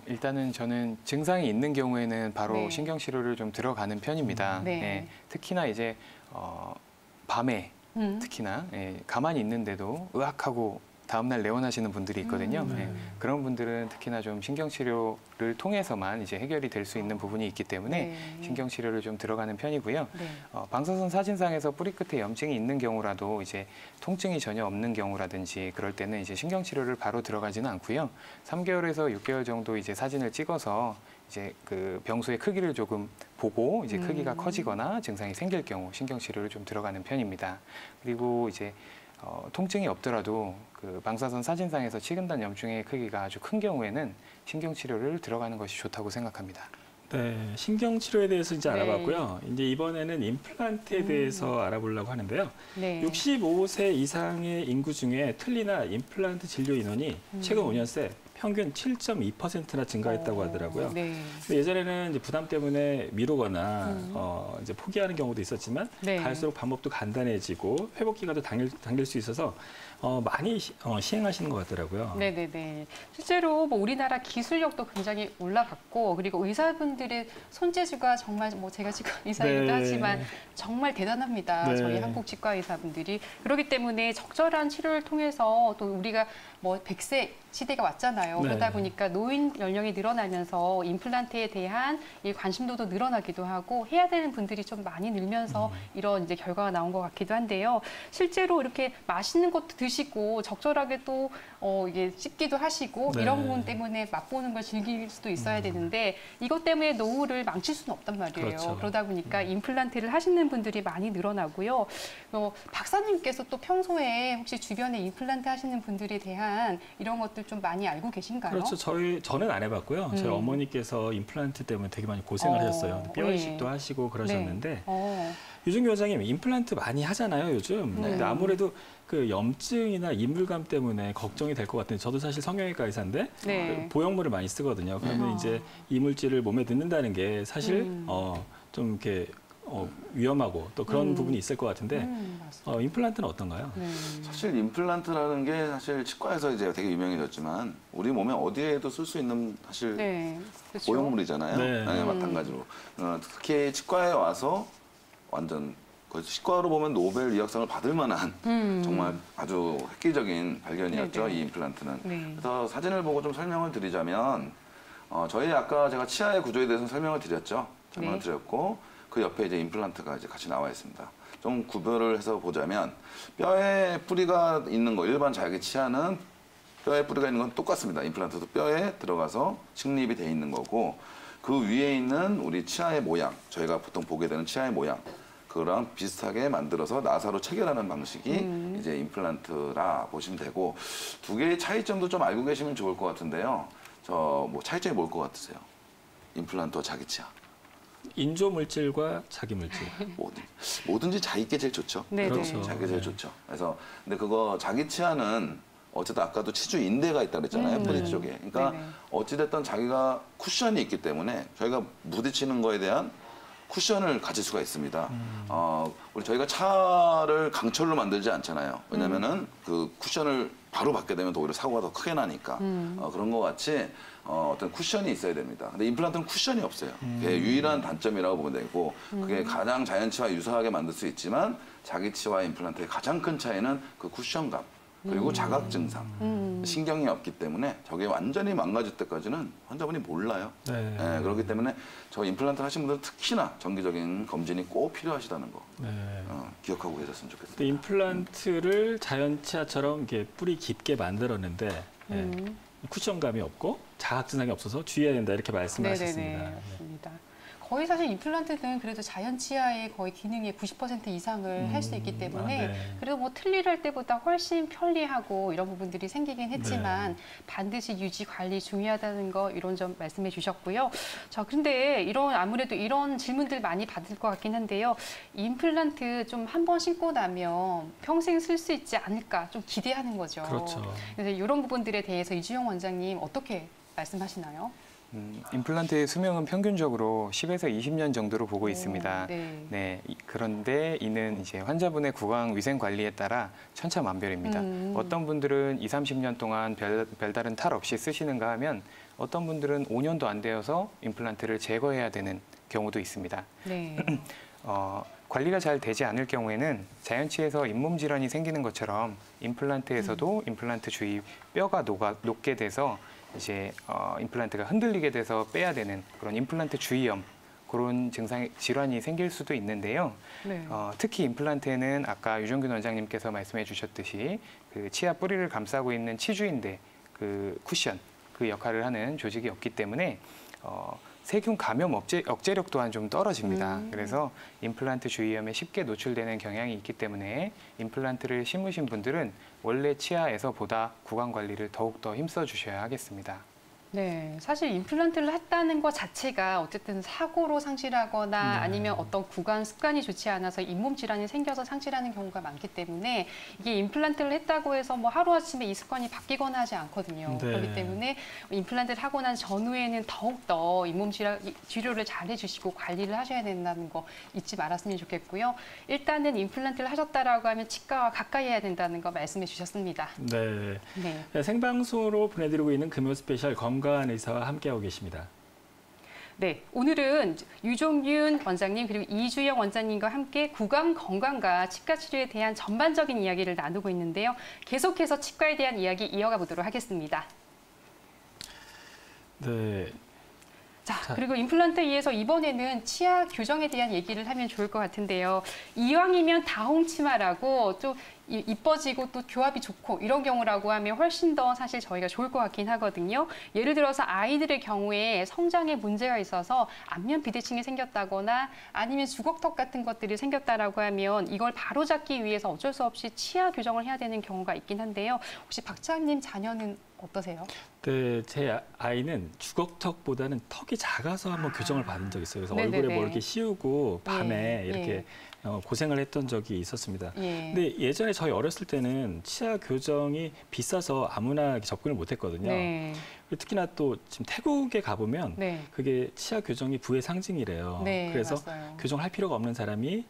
일단은 저는 증상이 있는 경우에는 바로 네. 신경치료를 좀 들어가는 편입니다. 네. 예, 특히나 이제 밤에 음. 특히나 가만히 있는데도 으악하고 다음날 내원하시는 분들이 있거든요. 예, 그런 분들은 특히나 좀 신경치료를 통해서만 이제 해결이 될 수 있는 부분이 있기 때문에 네. 신경치료를 좀 들어가는 편이고요. 네. 방사선 사진상에서 뿌리 끝에 염증이 있는 경우라도 이제 통증이 전혀 없는 경우라든지 그럴 때는 이제 신경치료를 바로 들어가지는 않고요. 3개월에서 6개월 정도 이제 사진을 찍어서 이제 그 병소의 크기를 조금 보고 이제 크기가 커지거나 증상이 생길 경우 신경치료를 좀 들어가는 편입니다. 그리고 이제 통증이 없더라도 그 방사선 사진상에서 치근단 염증의 크기가 아주 큰 경우에는 신경치료를 들어가는 것이 좋다고 생각합니다. 네, 신경치료에 대해서 이제 네. 알아봤고요. 이제 이번에는 임플란트에 대해서 알아보려고 하는데요. 네. 65세 이상의 인구 중에 틀니나 임플란트 진료 인원이 최근 5년 새 평균 7.2%나 증가했다고 하더라고요. 네. 근데 예전에는 이제 부담 때문에 미루거나 이제 포기하는 경우도 있었지만 네. 갈수록 방법도 간단해지고 회복 기간도 당길 수 있어서 많이 시행하시는 것 같더라고요. 네네네. 실제로 뭐 우리나라 기술력도 굉장히 올라갔고 그리고 의사분들의 손재주가 정말 뭐 제가 지금 의사이기도 네. 하지만 정말 대단합니다. 네. 저희 한국 치과 의사분들이. 그렇기 때문에 적절한 치료를 통해서 또 우리가 뭐 100세 시대가 왔잖아요. 많잖아요. 네. 그러다 보니까 노인 연령이 늘어나면서 임플란트에 대한 이 관심도도 늘어나기도 하고 해야 되는 분들이 좀 많이 늘면서 이런 이제 결과가 나온 것 같기도 한데요. 실제로 이렇게 맛있는 것도 드시고 적절하게 또 이게 씹기도 하시고 네. 이런 부분 때문에 맛보는 걸 즐길 수도 있어야 되는데 이것 때문에 노후를 망칠 수는 없단 말이에요. 그렇죠. 그러다 보니까 임플란트를 하시는 분들이 많이 늘어나고요. 박사님께서 또 평소에 혹시 주변에 임플란트 하시는 분들에 대한 이런 것들 좀 많이 알고 계신가요? 그렇죠. 저는 안 해봤고요. 저희 어머니께서 임플란트 때문에 되게 많이 고생을 하셨어요. 뼈 이식도 하시고 그러셨는데 유준규 원장님 임플란트 많이 하잖아요, 요즘. 근데 아무래도 그 염증이나 이물감 때문에 걱정이 될 것 같은데 저도 사실 성형외과 의사인데 네. 보형물을 많이 쓰거든요. 그러면 이제 이물질을 몸에 넣는다는 게 사실 좀 이렇게 위험하고 또 그런 부분이 있을 것 같은데 임플란트는 어떤가요? 사실 임플란트라는 게 사실 치과에서 이제 되게 유명해졌지만 우리 몸에 어디에도 쓸 수 있는 사실 그렇죠. 보형물이잖아요. 네. 네, 마찬가지로. 특히 치과에 와서 완전 치과로 보면 노벨 의학상을 받을 만한 정말 아주 획기적인 발견이었죠. 이 임플란트는. 그래서 사진을 보고 좀 설명을 드리자면 저희 아까 제가 치아의 구조에 대해서 설명을 드렸죠. 설명을 드렸고 그 옆에 이제 임플란트가 이제 같이 나와 있습니다. 좀 구별을 해서 보자면 뼈에 뿌리가 있는 거 일반 자기 치아는 뼈에 뿌리가 있는 건 똑같습니다. 임플란트도 뼈에 들어가서 식립이 돼 있는 거고 그 위에 있는 우리 치아의 모양 저희가 보통 보게 되는 치아의 모양 그거랑 비슷하게 만들어서 나사로 체결하는 방식이 이제 임플란트라 보시면 되고 두 개의 차이점도 좀 알고 계시면 좋을 것 같은데요. 뭐 차이점이 뭘 것 같으세요? 임플란트와 자기 치아. 인조 물질과 자기 물질. 뭐든지 자기께 제일 좋죠. 그렇죠. 자기께 제일 좋죠. 그래서 근데 그거 자기 치아는 어쨌든 아까도 치주 인대가 있다 그랬잖아요. 뿌리 쪽에. 그러니까 어찌됐든 자기가 쿠션이 있기 때문에 저희가 부딪히는 거에 대한 쿠션을 가질 수가 있습니다. 저희가 차를 강철로 만들지 않잖아요. 왜냐면은 그 쿠션을 바로 받게 되면 또 오히려 사고가 더 크게 나니까. 그런 것 같이 어떤 쿠션이 있어야 됩니다. 근데 임플란트는 쿠션이 없어요. 그게 유일한 단점이라고 보면 되고 그게 가장 자연치와 유사하게 만들 수 있지만 자기치와 임플란트의 가장 큰 차이는 그 쿠션감. 그리고 자각 증상, 신경이 없기 때문에 저게 완전히 망가질 때까지는 환자분이 몰라요. 네, 그렇기 때문에 저 임플란트 하신 분들은 특히나 정기적인 검진이 꼭 필요하시다는 거 기억하고 계셨으면 좋겠습니다. 임플란트를 자연치아처럼 이렇게 뿌리 깊게 만들었는데 쿠션감이 없고 자각 증상이 없어서 주의해야 된다 이렇게 말씀하셨습니다. 맞습니다. 거의 사실 임플란트는 그래도 자연 치아의 거의 기능의 90% 이상을 할 수 있기 때문에 그래도 뭐 틀니를 때보다 훨씬 편리하고 이런 부분들이 생기긴 했지만 반드시 유지 관리 중요하다는 거 이런 점 말씀해 주셨고요. 자, 근데 아무래도 이런 질문들 많이 받을 것 같긴 한데요. 임플란트 좀 한 번 신고 나면 평생 쓸 수 있지 않을까 좀 기대하는 거죠. 그렇죠. 그래서 이런 부분들에 대해서 이주영 원장님 어떻게 말씀하시나요? 임플란트의 수명은 평균적으로 10에서 20년 정도로 보고 있습니다. 그런데 이는 이제 환자분의 구강 위생 관리에 따라 천차만별입니다. 어떤 분들은 20, 30년 동안 별다른 탈 없이 쓰시는가 하면 어떤 분들은 5년도 안 되어서 임플란트를 제거해야 되는 경우도 있습니다. 관리가 잘 되지 않을 경우에는 자연치에서 잇몸 질환이 생기는 것처럼 임플란트에서도 임플란트 주위 뼈가 녹게 돼서 이제 임플란트가 흔들리게 돼서 빼야 되는 그런 임플란트 주위염 그런 질환이 생길 수도 있는데요. 특히 임플란트에는 아까 유종균 원장님께서 말씀해 주셨듯이 그 치아 뿌리를 감싸고 있는 치주인대 그 쿠션 그 역할을 하는 조직이 없기 때문에 세균 감염 억제력 또한 좀 떨어집니다. 그래서 임플란트 주위염에 쉽게 노출되는 경향이 있기 때문에 임플란트를 심으신 분들은 원래 치아에서보다 구강 관리를 더욱더 힘써 주셔야 하겠습니다. 네, 사실 임플란트를 했다는 것 자체가 어쨌든 사고로 상실하거나 아니면 어떤 구강 습관이 좋지 않아서 잇몸 질환이 생겨서 상실하는 경우가 많기 때문에 이게 임플란트를 했다고 해서 뭐 하루아침에 이 습관이 바뀌거나 하지 않거든요. 그렇기 때문에 임플란트를 하고 난 전후에는 더욱더 잇몸 치료를 잘 해주시고 관리를 하셔야 된다는 거 잊지 말았으면 좋겠고요. 일단은 임플란트를 하셨다라고 하면 치과와 가까이 해야 된다는 거 말씀해 주셨습니다. 생방송으로 보내드리고 있는 금요 스페셜 건강 의사와 함께하고 계십니다. 네, 오늘은 유종균 원장님 그리고 이주영 원장님과 함께 구강 건강과 치과 치료에 대한 전반적인 이야기를 나누고 있는데요. 계속해서 치과에 대한 이야기 이어가 보도록 하겠습니다. 네. 자, 그리고 임플란트에 의해서 이번에는 치아 교정에 대한 얘기를 하면 좋을 것 같은데요. 이왕이면 다홍 치마라고 좀 이뻐지고 또 교합이 좋고 이런 경우라고 하면 훨씬 더 사실 저희가 좋을 것 같긴 하거든요. 예를 들어서 아이들의 경우에 성장에 문제가 있어서 안면 비대칭이 생겼다거나 아니면 주걱턱 같은 것들이 생겼다라고 하면 이걸 바로잡기 위해서 어쩔 수 없이 치아 교정을 해야 되는 경우가 있긴 한데요. 혹시 박사님 자녀는 어떠세요? 네, 제 아이는 주걱턱보다는 턱이 작아서 한번 교정을 받은 적이 있어요. 그래서 네네네. 얼굴에 뭐 이렇게 씌우고 밤에 예, 이렇게 고생을 했던 적이 있었습니다. 예. 근데 예전에 저희 어렸을 때는 치아 교정이 비싸서 아무나 접근을 못 했거든요. 네. 특히나 또 지금 태국에 가보면 네. 그게 치아 교정이 부의 상징이래요. 네, 그래서 맞아요. 교정할 필요가 없는 사람이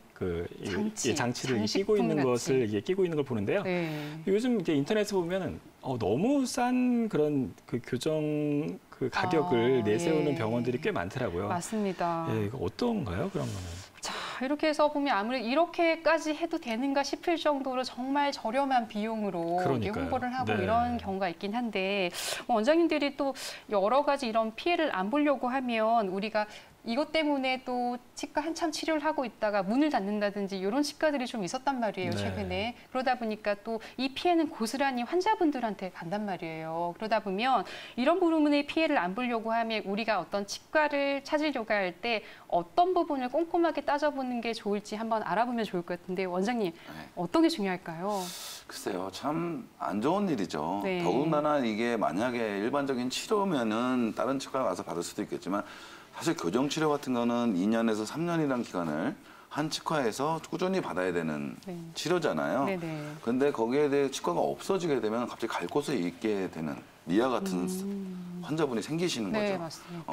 장치를 장식품 끼고 있는 같이. 것을 끼고 있는 걸 보는데요. 네. 요즘 이제 인터넷에 보면은 너무 싼 그런 그 교정 그 가격을 내세우는 예. 병원들이 꽤 많더라고요. 맞습니다. 예, 이거 어떤가요, 그런 거는? 자, 이렇게 해서 보면 아무래도 이렇게까지 해도 되는가 싶을 정도로 정말 저렴한 비용으로 이렇게 그러니까요. 홍보를 하고 네. 이런 경우가 있긴 한데 원장님들이 또 여러 가지 이런 피해를 안 보려고 하면 우리가 이것 때문에 또 치과 한참 치료를 하고 있다가 문을 닫는다든지 이런 치과들이 좀 있었단 말이에요, 네. 최근에. 그러다 보니까 또 이 피해는 고스란히 환자분들한테 간단 말이에요. 그러다 보면 이런 부분의 피해를 안 보려고 하면 우리가 어떤 치과를 찾으려고 할 때 어떤 부분을 꼼꼼하게 따져보는 게 좋을지 한번 알아보면 좋을 것 같은데 원장님, 어떤 게 중요할까요? 글쎄요, 참 안 좋은 일이죠. 네. 더군다나 이게 만약에 일반적인 치료면은 다른 치과 가서 받을 수도 있겠지만 사실 교정 치료 같은 거는 2년에서 3년이라는 기간을 한 치과에서 꾸준히 받아야 되는 네. 치료잖아요. 네네. 근데 거기에 대해 치과가 없어지게 되면 갑자기 갈 곳을 잃게 되는 미아 같은 환자분이 생기시는 네, 거죠. 맞습니다.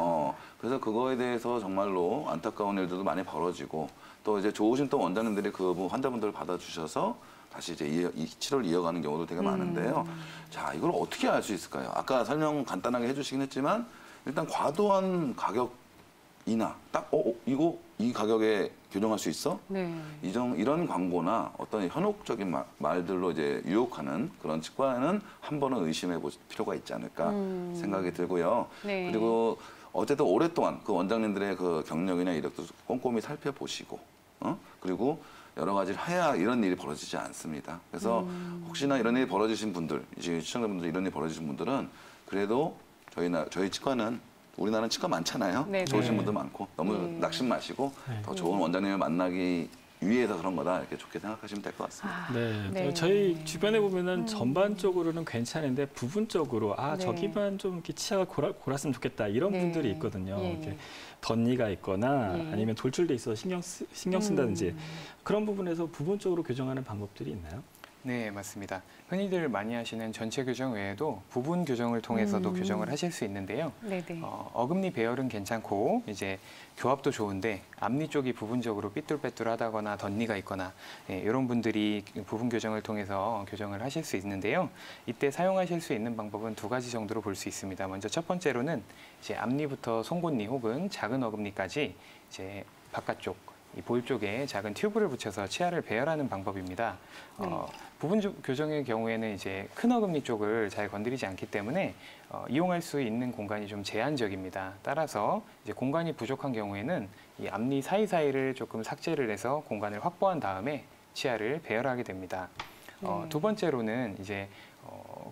그래서 그거에 대해서 정말로 안타까운 일들도 많이 벌어지고 또 이제 좋으신 또 원장님들이 그 환자분들을 받아주셔서 다시 이제 이 치료를 이어가는 경우도 되게 많은데요. 자, 이걸 어떻게 알 수 있을까요? 아까 설명 간단하게 해주시긴 했지만 일단 과도한 가격이나 딱 이거 이 가격에 교정할 수 있어? 네. 이런 광고나 어떤 현혹적인 말들로 이제 유혹하는 그런 치과에는 한 번은 의심해 볼 필요가 있지 않을까 생각이 들고요. 네. 그리고 어쨌든 오랫동안 그 원장님들의 그 경력이나 이력도 꼼꼼히 살펴보시고, 그리고 여러 가지를 해야 이런 일이 벌어지지 않습니다. 그래서 혹시나 이런 일이 벌어지신 분들, 이제 시청자분들 이런 일이 벌어지신 분들은 그래도 저희 치과는 우리나라는 치과 많잖아요. 네, 좋으신 네. 분들 많고 너무 낙심 마시고 더 좋은 원장님을 만나기 위해서 그런 거다 이렇게 좋게 생각하시면 될 것 같습니다. 네, 네. 저희 주변에 보면은 전반적으로는 괜찮은데 부분적으로 네. 저기만 좀 이렇게 치아가 골았으면 좋겠다 이런 네. 분들이 있거든요. 예. 이렇게 덧니가 있거나 예. 아니면 돌출돼 있어서 신경 쓴다든지 그런 부분에서 부분적으로 교정하는 방법들이 있나요? 네, 맞습니다. 흔히들 많이 하시는 전체 교정 외에도 부분 교정을 통해서도 교정을 하실 수 있는데요. 네네. 어금니 배열은 괜찮고 이제 교합도 좋은데 앞니 쪽이 부분적으로 삐뚤빼뚤하다거나 덧니가 있거나 이런 분들이 부분 교정을 통해서 교정을 하실 수 있는데요. 이때 사용하실 수 있는 방법은 두 가지 정도로 볼 수 있습니다. 먼저 첫 번째로는 이제 앞니부터 송곳니 혹은 작은 어금니까지 이제 바깥쪽 이 볼 쪽에 작은 튜브를 붙여서 치아를 배열하는 방법입니다. 네. 부분 교정의 경우에는 이제 큰 어금니 쪽을 잘 건드리지 않기 때문에 이용할 수 있는 공간이 좀 제한적입니다. 따라서 이제 공간이 부족한 경우에는 이 앞니 사이사이를 조금 삭제를 해서 공간을 확보한 다음에 치아를 배열하게 됩니다. 두 번째로는 이제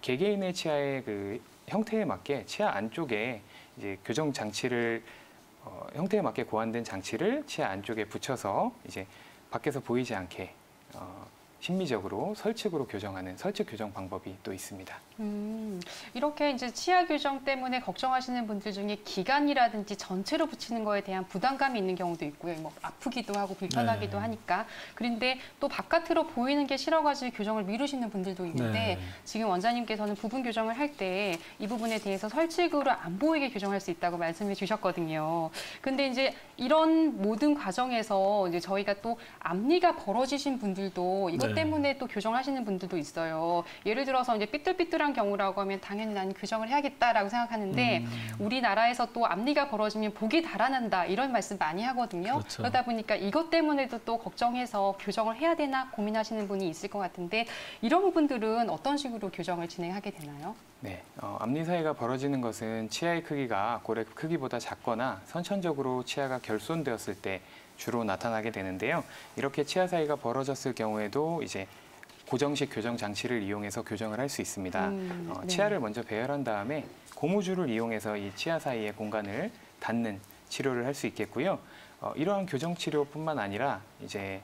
개개인의 치아의 그 형태에 맞게 치아 안쪽에 이제 교정 장치를 형태에 맞게 고안된 장치를 치아 안쪽에 붙여서 이제 밖에서 보이지 않게 심미적으로 설측으로 교정하는 설측 교정 방법이 또 있습니다. 이렇게 이제 치아 교정 때문에 걱정하시는 분들 중에 기간이라든지 전체로 붙이는 거에 대한 부담감이 있는 경우도 있고요. 뭐 아프기도 하고 불편하기도 하니까. 그런데 또 바깥으로 보이는 게 싫어가지고 교정을 미루시는 분들도 있는데 네. 지금 원장님께서는 부분 교정을 할 때 이 부분에 대해서 설칙으로 안 보이게 교정할 수 있다고 말씀해 주셨거든요. 근데 이제 이런 모든 과정에서 이제 저희가 또 앞니가 벌어지신 분들도 이것 네. 때문에 또 교정하시는 분들도 있어요. 예를 들어서 이제 삐뚤삐뚤한 경우라고 하면 당연히 나는 교정을 해야겠다라고 생각하는데 우리나라에서 또 앞니가 벌어지면 복이 달아난다 이런 말씀 많이 하거든요. 그렇죠. 그러다 보니까 이것 때문에도 또 걱정해서 교정을 해야 되나 고민하시는 분이 있을 것 같은데 이런 부분들은 어떤 식으로 교정을 진행하게 되나요? 네, 앞니 사이가 벌어지는 것은 치아의 크기가 고래 크기보다 작거나 선천적으로 치아가 결손되었을 때 주로 나타나게 되는데요. 이렇게 치아 사이가 벌어졌을 경우에도 이제 고정식 교정 장치를 이용해서 교정을 할 수 있습니다. 네. 치아를 먼저 배열한 다음에 고무줄을 이용해서 이 치아 사이의 공간을 닫는 치료를 할 수 있겠고요. 이러한 교정 치료뿐만 아니라 이제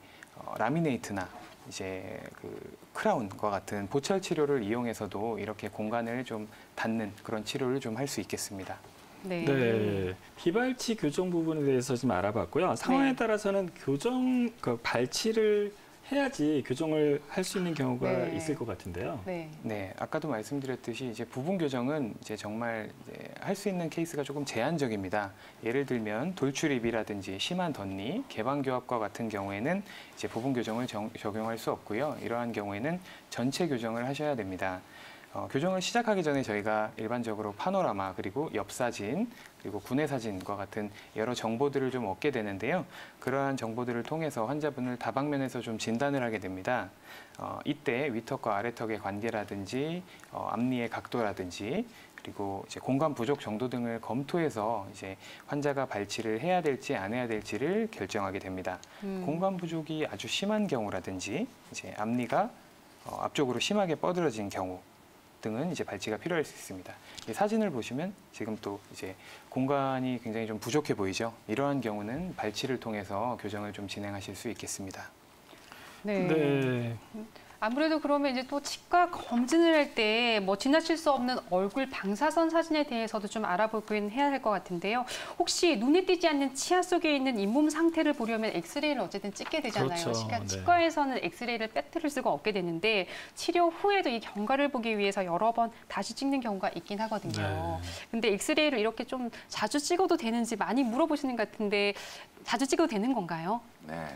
라미네이트나 이제 그 크라운과 같은 보철 치료를 이용해서도 이렇게 공간을 좀 닫는 그런 치료를 좀 할 수 있겠습니다. 네. 네, 비발치 교정 부분에 대해서 좀 알아봤고요. 상황에 네. 따라서는 교정 발치를 해야지 교정을 할 수 있는 경우가 네. 있을 것 같은데요. 네. 네, 아까도 말씀드렸듯이 이제 부분 교정은 이제 정말 할 수 있는 케이스가 조금 제한적입니다. 예를 들면 돌출입이라든지 심한 덧니, 개방교합과 같은 경우에는 이제 부분 교정을 적용할 수 없고요. 이러한 경우에는 전체 교정을 하셔야 됩니다. 교정을 시작하기 전에 저희가 일반적으로 파노라마 그리고 옆사진 그리고 구내 사진과 같은 여러 정보들을 좀 얻게 되는데요. 그러한 정보들을 통해서 환자분을 다방면에서 좀 진단을 하게 됩니다. 이때 위턱과 아래턱의 관계라든지 앞니의 각도라든지 그리고 이제 공간 부족 정도 등을 검토해서 이제 환자가 발치를 해야 될지 안 해야 될지를 결정하게 됩니다. 공간 부족이 아주 심한 경우라든지 이제 앞니가 앞쪽으로 심하게 뻗어진 경우 등은 이제 발치가 필요할 수 있습니다. 이 사진을 보시면 지금 또 이제 공간이 굉장히 좀 부족해 보이죠. 이러한 경우는 발치를 통해서 교정을 좀 진행하실 수 있겠습니다. 네. 네. 아무래도 그러면 이제 또 치과 검진을 할 때 뭐 지나칠 수 없는 얼굴 방사선 사진에 대해서도 좀 알아보긴 해야 할 것 같은데요. 혹시 눈에 띄지 않는 치아 속에 있는 잇몸 상태를 보려면 엑스레이를 어쨌든 찍게 되잖아요. 그렇죠. 네. 치과에서는 엑스레이를 빼뜨릴 수가 없게 되는데 치료 후에도 이 경과를 보기 위해서 여러 번 다시 찍는 경우가 있긴 하거든요. 네. 근데 엑스레이를 이렇게 좀 자주 찍어도 되는지 많이 물어보시는 것 같은데 자주 찍어도 되는 건가요? 네,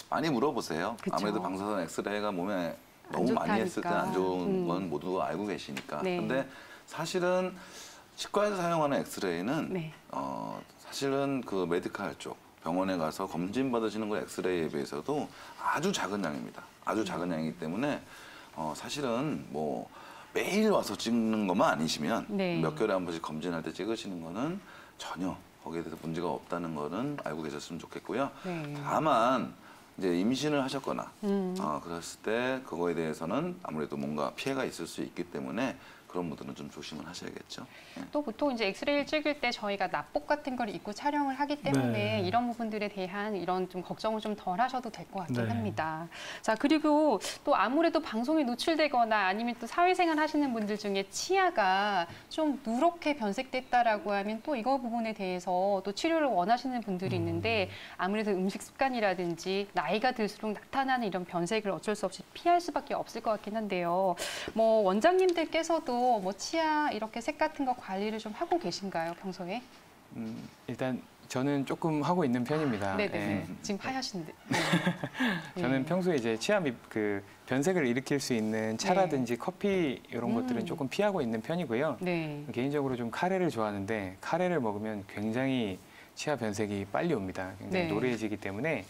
많이 물어보세요. 그쵸. 아무래도 방사선 엑스레이가 몸에 안 너무 많이 했을 때 안 좋은 좋다니까. 건 모두 알고 계시니까. 네. 근데 사실은 치과에서 사용하는 엑스레이는 네. 사실은 그 메디칼 쪽 병원에 가서 검진 받으시는 그 엑스레이에 비해서도 아주 작은 양입니다. 아주 작은 양이기 때문에 사실은 뭐 매일 와서 찍는 것만 아니시면 네. 몇 개월에 한 번씩 검진할 때 찍으시는 거는 전혀 거기에 대해서 문제가 없다는 거는 알고 계셨으면 좋겠고요. 네. 다만 이제 임신을 하셨거나 그랬을 때 그거에 대해서는 아무래도 뭔가 피해가 있을 수 있기 때문에 그런 분들은 좀 조심을 하셔야겠죠. 예. 또 보통 이제 엑스레이를 찍을 때 저희가 납복 같은 걸 입고 촬영을 하기 때문에 네. 이런 부분들에 대한 이런 좀 걱정을 좀 덜 하셔도 될 것 같긴 네. 합니다. 자, 그리고 또 아무래도 방송에 노출되거나 아니면 또 사회생활 하시는 분들 중에 치아가 좀 누렇게 변색됐다라고 하면 또 이거 부분에 대해서 또 치료를 원하시는 분들이 있는데 아무래도 음식 습관이라든지 나이가 들수록 나타나는 이런 변색을 어쩔 수 없이 피할 수밖에 없을 것 같긴 한데요. 뭐 원장님들께서도 뭐 치아 이렇게 색 같은 거 관리를 좀 하고 계신가요, 평소에? 일단 저는 조금 하고 있는 편입니다. 네네. 예. 지금 하얗신데. 저는 평소에 이제 치아 그 변색을 일으킬 수 있는 차라든지 커피 이런 것들은 조금 피하고 있는 편이고요. 네. 개인적으로 좀 카레를 좋아하는데 카레를 먹으면 굉장히 치아 변색이 빨리 옵니다. 굉장히 네. 노래해지기 때문에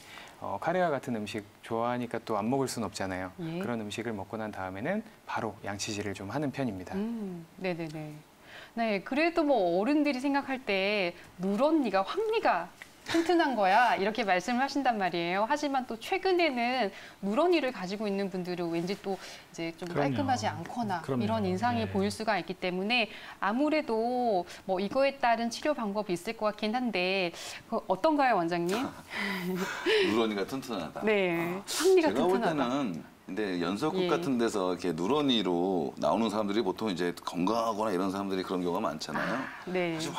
카레와 같은 음식 좋아하니까 또 안 먹을 수는 없잖아요. 예. 그런 음식을 먹고 난 다음에는 바로 양치질을 좀 하는 편입니다. 네네네. 네, 그래도 뭐 어른들이 생각할 때 누런니가 확니가 튼튼한 거야 이렇게 말씀을 하신단 말이에요. 하지만 또 최근에는 누런니를 가지고 있는 분들은 왠지 또 이제 좀 그럼요. 깔끔하지 않거나 그럼요. 이런 인상이 네. 보일 수가 있기 때문에 아무래도 뭐 이거에 따른 치료 방법이 있을 것 같긴 한데 어떤가요, 원장님? 누런이가 튼튼하다. 네, 확니가 제가 볼 튼튼하다. 때는 근데 연석국 예. 같은 데서 이렇게 누런이로 나오는 사람들이 보통 이제 건강하거나 이런 사람들이 그런 경우가 많잖아요. 네. 사실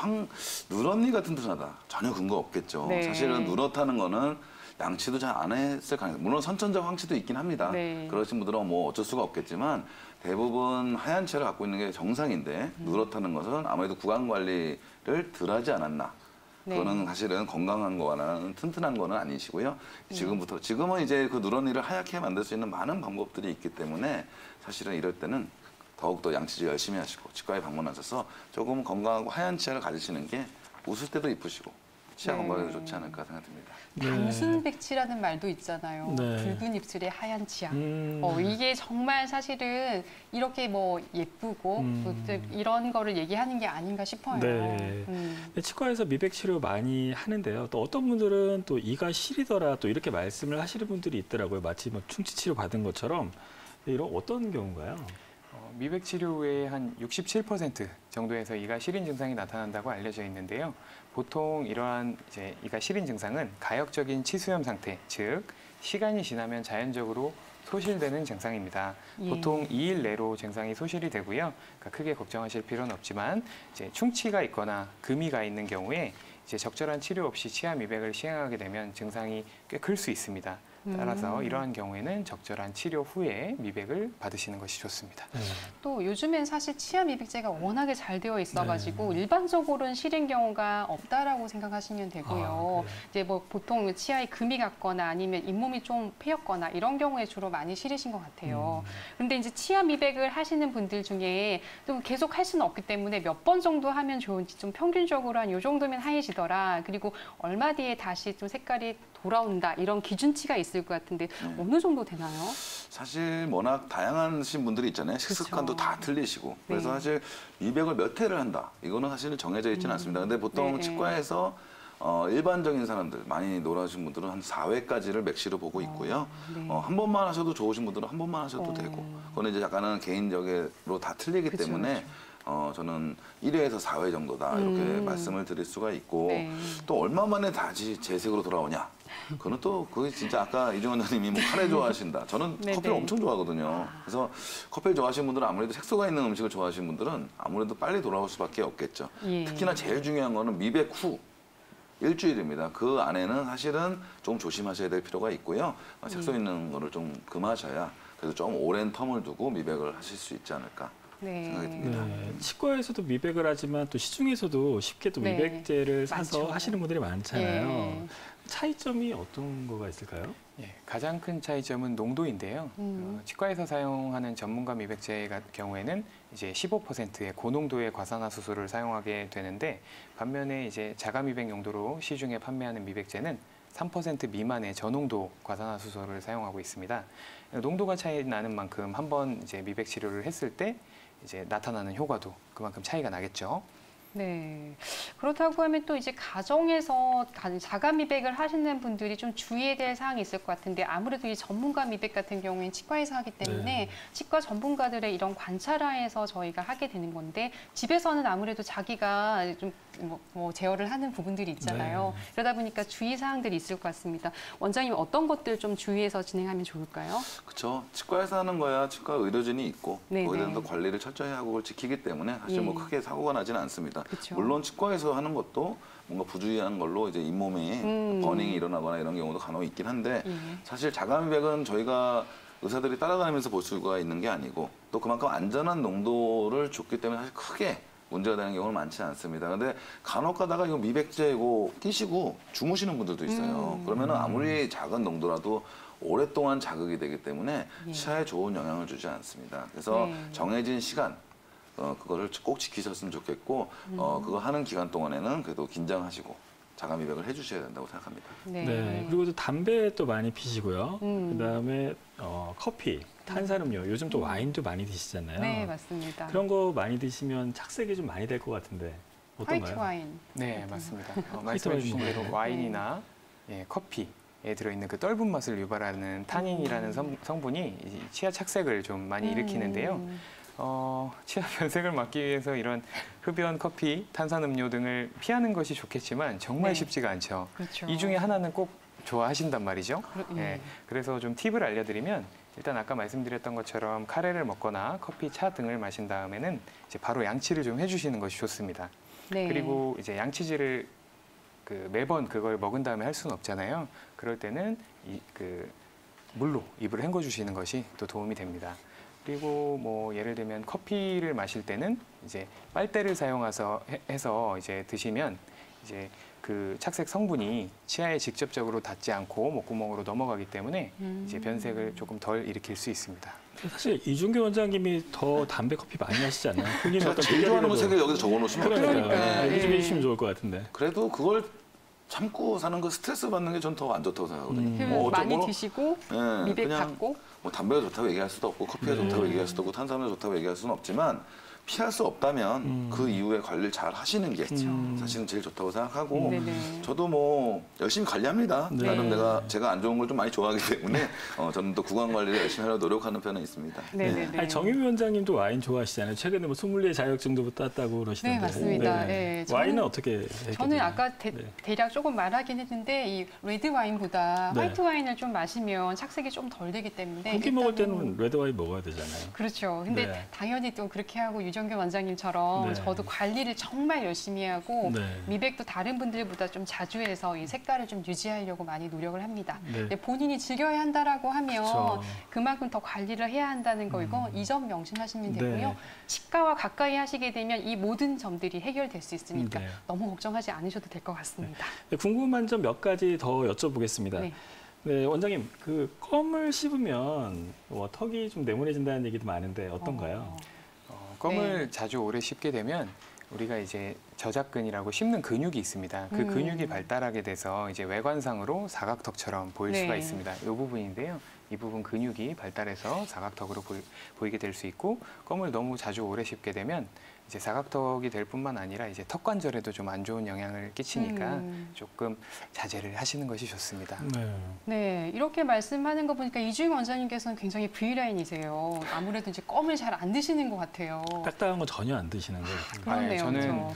누런이가 튼튼하다. 전혀 근거 없겠죠. 네. 사실은 누렇다는 거는 양치도 잘 안 했을 가능성. 물론 선천적 황치도 있긴 합니다. 네. 그러신 분들은 뭐 어쩔 수가 없겠지만 대부분 하얀 치아를 갖고 있는 게 정상인데 누렇다는 것은 아무래도 구강 관리를 덜 하지 않았나. 네. 그거는 사실은 건강한 거나 튼튼한 거는 아니시고요. 지금은 이제 그 누런이를 하얗게 만들 수 있는 많은 방법들이 있기 때문에 사실은 이럴 때는 더욱더 양치질 열심히 하시고 치과에 방문하셔서 조금 건강하고 하얀 치아를 가지시는 게 웃을 때도 이쁘시고 치아 건강에도 좋지 않을까 생각됩니다. 단순 백치라는 말도 있잖아요. 네. 붉은 입술에 하얀 치아. 이게 정말 사실은 이렇게 뭐 예쁘고 또 이런 거를 얘기하는 게 아닌가 싶어요. 네. 치과에서 미백 치료 많이 하는데요. 또 어떤 분들은 또 이가 시리더라 또 이렇게 말씀을 하시는 분들이 있더라고요. 마치 막 충치 치료 받은 것처럼. 이런 어떤 경우인가요? 미백 치료 후에 한 67% 정도에서 이가 시린 증상이 나타난다고 알려져 있는데요. 보통 이러한 이제 이가 시린 증상은 가역적인 치수염 상태, 즉 시간이 지나면 자연적으로 소실되는 증상입니다. 예. 보통 2일 내로 증상이 소실이 되고요. 그러니까 크게 걱정하실 필요는 없지만 이제 충치가 있거나 금이 가 있는 경우에 이제 적절한 치료 없이 치아 미백을 시행하게 되면 증상이 꽤 클 수 있습니다. 따라서 이러한 경우에는 적절한 치료 후에 미백을 받으시는 것이 좋습니다. 또 요즘엔 사실 치아 mi백제가 워낙에 잘 되어 있어가지고 일반적으로는 시린 경우가 없다라고 생각하시면 되고요. 이제 뭐 보통 치아에 금이 갔거나 아니면 잇몸이 좀 패였거나 이런 경우에 주로 많이 시리신 것 같아요. 그런데 이제 치아 미백을 하시는 분들 중에 또 계속 할 수는 없기 때문에 몇 번 정도 하면 좋은지 좀 평균적으로 한 요 정도면 하얘지더라. 그리고 얼마 뒤에 다시 좀 색깔이 돌아온다 이런 기준치가 있을 것 같은데 어느 정도 되나요? 사실 워낙 다양하신 분들이 있잖아요. 식습관도 다 틀리시고. 그래서 사실 미백을 몇 회를 한다. 이거는 사실 정해져 있지는 않습니다. 근데 보통 치과에서 일반적인 사람들, 많이 놀아주신 분들은 한 4회까지를 맥시로 보고 있고요. 한 번만 하셔도 좋으신 분들은 한 번만 하셔도 되고. 그거는 이제 약간은 개인적으로 다 틀리기 때문에 저는 1회에서 4회 정도다 이렇게 말씀을 드릴 수가 있고 또 얼마 만에 다시 재색으로 돌아오냐. 그거는 또 그게 진짜 아까 이종원 원장님이 뭐 카레 좋아하신다. 저는 커피를 엄청 좋아하거든요. 그래서 커피를 좋아하시는 분들은 아무래도 색소가 있는 음식을 좋아하시는 분들은 아무래도 빨리 돌아올 수밖에 없겠죠. 특히나 제일 중요한 거는 미백 후 일주일입니다. 그 안에는 사실은 좀 조심하셔야 될 필요가 있고요. 색소 있는 거를 좀 금하셔야 그래도 좀 오랜 텀을 두고 미백을 하실 수 있지 않을까. 생각이 듭니다. 치과에서도 미백을 하지만 또 시중에서도 쉽게 또 미백제를 사서 많죠. 하시는 분들이 많잖아요. 차이점이 어떤 거가 있을까요? 예, 가장 큰 차이점은 농도인데요. 치과에서 사용하는 전문가 미백제 같은 경우에는 이제 15%의 고농도의 과산화수소를 사용하게 되는데 반면에 이제 자가 미백 용도로 시중에 판매하는 미백제는 3% 미만의 저농도 과산화수소를 사용하고 있습니다. 농도가 차이 나는 만큼 한번 이제 미백 치료를 했을 때 이제 나타나는 효과도 그만큼 차이가 나겠죠. 네. 그렇다고 하면 또 이제 가정에서 자가 미백을 하시는 분들이 좀 주의해야 될 사항이 있을 것 같은데 아무래도 이 전문가 미백 같은 경우에는 치과에서 하기 때문에 치과 전문가들의 이런 관찰하에서 저희가 하게 되는 건데 집에서는 아무래도 자기가 좀 뭐 제어를 하는 부분들이 있잖아요. 그러다 보니까 주의 사항들이 있을 것 같습니다. 원장님 어떤 것들 좀 주의해서 진행하면 좋을까요? 그렇죠. 치과에서 하는 거야 치과 의료진이 있고 거기에 대한 관리를 철저히 하고 그걸 지키기 때문에 사실 뭐 크게 사고가 나지는 않습니다. 물론 치과에서 하는 것도 뭔가 부주의한 걸로 이제 잇몸에 버닝이 일어나거나 이런 경우도 간혹 있긴 한데 사실 자가미백은 저희가 의사들이 따라다니면서 볼 수가 있는 게 아니고 또 그만큼 안전한 농도를 줬기 때문에 사실 크게 문제가 되는 경우는 많지 않습니다. 근데 간혹 가다가 이거 미백제 이거 끼시고 주무시는 분들도 있어요. 그러면은 아무리 작은 농도라도 오랫동안 자극이 되기 때문에 치아에 좋은 영향을 주지 않습니다. 그래서 정해진 시간 그거를 꼭 지키셨으면 좋겠고 그거 하는 기간 동안에는 그래도 긴장하시고 자가 미백을 해주셔야 된다고 생각합니다. 그리고 또 담배 또 많이 피시고요. 그다음에 커피, 탄산음료, 요즘 또 와인도 많이 드시잖아요. 네, 맞습니다. 그런 거 많이 드시면 착색이 좀 많이 될 것 같은데 어떤가요? 화이트 와인. 네, 맞습니다. 말씀해 주신 대로 와인이나 커피에 들어있는 그 떫은 맛을 유발하는 타닌이라는 성분이 이 치아 착색을 좀 많이 일으키는데요. 치아 변색을 막기 위해서 이런 흡연, 커피, 탄산음료 등을 피하는 것이 좋겠지만 정말 쉽지가 않죠. 이 중에 하나는 꼭 좋아하신단 말이죠. 그래서 좀 팁을 알려드리면 일단 아까 말씀드렸던 것처럼 카레를 먹거나 커피, 차 등을 마신 다음에는 이제 바로 양치를 좀 해주시는 것이 좋습니다. 그리고 이제 양치질을 매번 그걸 먹은 다음에 할 수는 없잖아요. 그럴 때는 물로 입을 헹궈 주시는 것이 또 도움이 됩니다. 그리고 뭐 예를 들면 커피를 마실 때는 이제 빨대를 사용해서 이제 드시면 이제 그 착색 성분이 치아에 직접적으로 닿지 않고 목구멍으로 넘어가기 때문에 이제 변색을 조금 덜 일으킬 수 있습니다. 사실 이준규 원장님이 더 담배, 커피 많이 하시지 않나요? 본인은 어떤 제일 좋아하는 거 세 개 여기서 적어놓으시면 그러니까 얘기 좀 해주시면 좋을 것 같은데. 그래도 그걸 참고 사는 거 스트레스 받는 게 전 더 안 좋다고 생각하거든요. 많이 드시고 네, 미백 그냥 받고 뭐 담배가 좋다고 얘기할 수도 없고 커피가 좋다고 얘기할 수도 없고 탄수화물이 좋다고 얘기할 수는 없지만 피할 수 없다면 그 이후에 관리를 잘 하시는 게 사실은 제일 좋다고 생각하고 저도 뭐 열심히 관리합니다. 네. 나름 제가 안 좋은 걸 좀 많이 좋아하기 때문에 저는 또 구강 관리를 열심히 하려고 노력하는 편은 있습니다. 아니, 정유미 원장님도 와인 좋아하시잖아요. 최근에 뭐 소믈리에 자격증도 땄다고 그러시던데. 네, 맞습니다. 네. 와인은 어떻게 저는 아까 대략 조금 말하긴 했는데 이 레드 와인보다 화이트 와인을 좀 마시면 착색이 좀 덜 되기 때문에 고기 먹을 때는 레드 와인 먹어야 되잖아요. 그렇죠. 근데 당연히 또 그렇게 하고 유정균 원장님처럼 저도 관리를 정말 열심히 하고 미백도 다른 분들보다 좀 자주 해서 이 색깔을 좀 유지하려고 많이 노력을 합니다. 근데 본인이 즐겨야 한다라고 하면 그만큼 더 관리를 해야 한다는 거 이거 이 점 명심하시면 되고요. 치과와 가까이 하시게 되면 이 모든 점들이 해결될 수 있으니까 너무 걱정하지 않으셔도 될 것 같습니다. 궁금한 점 몇 가지 더 여쭤보겠습니다. 네, 원장님, 그 껌을 씹으면 턱이 좀 네모내진다는 얘기도 많은데 어떤가요? 껌을 자주 오래 씹게 되면 우리가 이제 저작근이라고 씹는 근육이 있습니다. 그 근육이 발달하게 돼서 이제 외관상으로 사각턱처럼 보일 수가 있습니다. 이 부분인데요. 이 부분 근육이 발달해서 사각턱으로 보이게 될 수 있고 껌을 너무 자주 오래 씹게 되면 이제 사각턱이 될 뿐만 아니라 이제 턱 관절에도 좀 안 좋은 영향을 끼치니까 조금 자제를 하시는 것이 좋습니다. 네, 이렇게 말씀하는 거 보니까 이주임 원장님께서는 굉장히 V라인이세요. 아무래도 이제 껌을 잘 안 드시는 것 같아요. 딱딱한 거 전혀 안 드시는 거예요? 그렇네요. 저는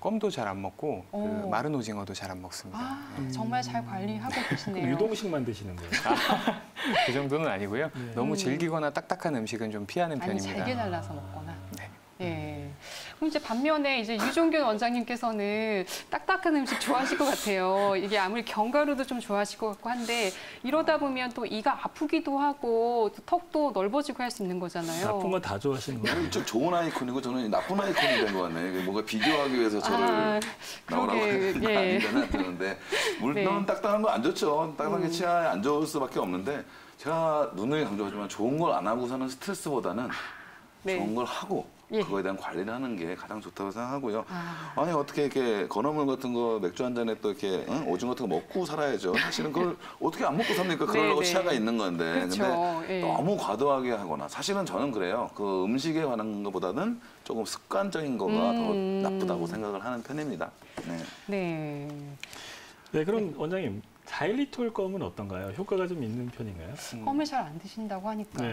껌도 잘 안 먹고 그 마른 오징어도 잘 안 먹습니다. 정말 잘 관리하고 계시네요. 유동식만 드시는 거예요? 그 정도는 아니고요. 너무 질기거나 딱딱한 음식은 좀 피하는 편입니다. 아니, 잘게 잘라서 먹거나. 예. 그럼 이제 반면에 이제 유종균 원장님께서는 딱딱한 음식 좋아하실 것 같아요. 이게 아무리 견과류도 좀 좋아하실 것 같고 한데 이러다 보면 또 이가 아프기도 하고 또 턱도 넓어지고 할 수 있는 거잖아요. 나쁜 건 다 좋아하시는 거예요? 좀 좋은 아이콘이고 저는 나쁜 아이콘이 된 것 같네요. 뭔가 비교하기 위해서 저를 나오라고 하는 건 아닌데는 드는데 물론 딱딱한 거 안 좋죠. 딱딱한 게 치아에 안 좋을 수밖에 없는데 제가 눈을 강조하지만 좋은 걸 안 하고 사는 스트레스보다는 좋은 걸 하고 그거에 대한 관리를 하는 게 가장 좋다고 생각하고요. 아니 어떻게 이렇게 건어물 같은 거 맥주 한 잔에 또 이렇게 오징어 같은 거 먹고 살아야죠. 사실은 그걸 어떻게 안 먹고 삽니까? 그러려고 치아가 있는 건데. 근데 너무 과도하게 하거나 사실은 저는 그래요. 그 음식에 관한 것보다는 조금 습관적인 거가 더 나쁘다고 생각을 하는 편입니다. 네, 그럼 원장님. 자일리톨 껌은 어떤가요? 효과가 좀 있는 편인가요? 껌을 잘 안 드신다고 하니까.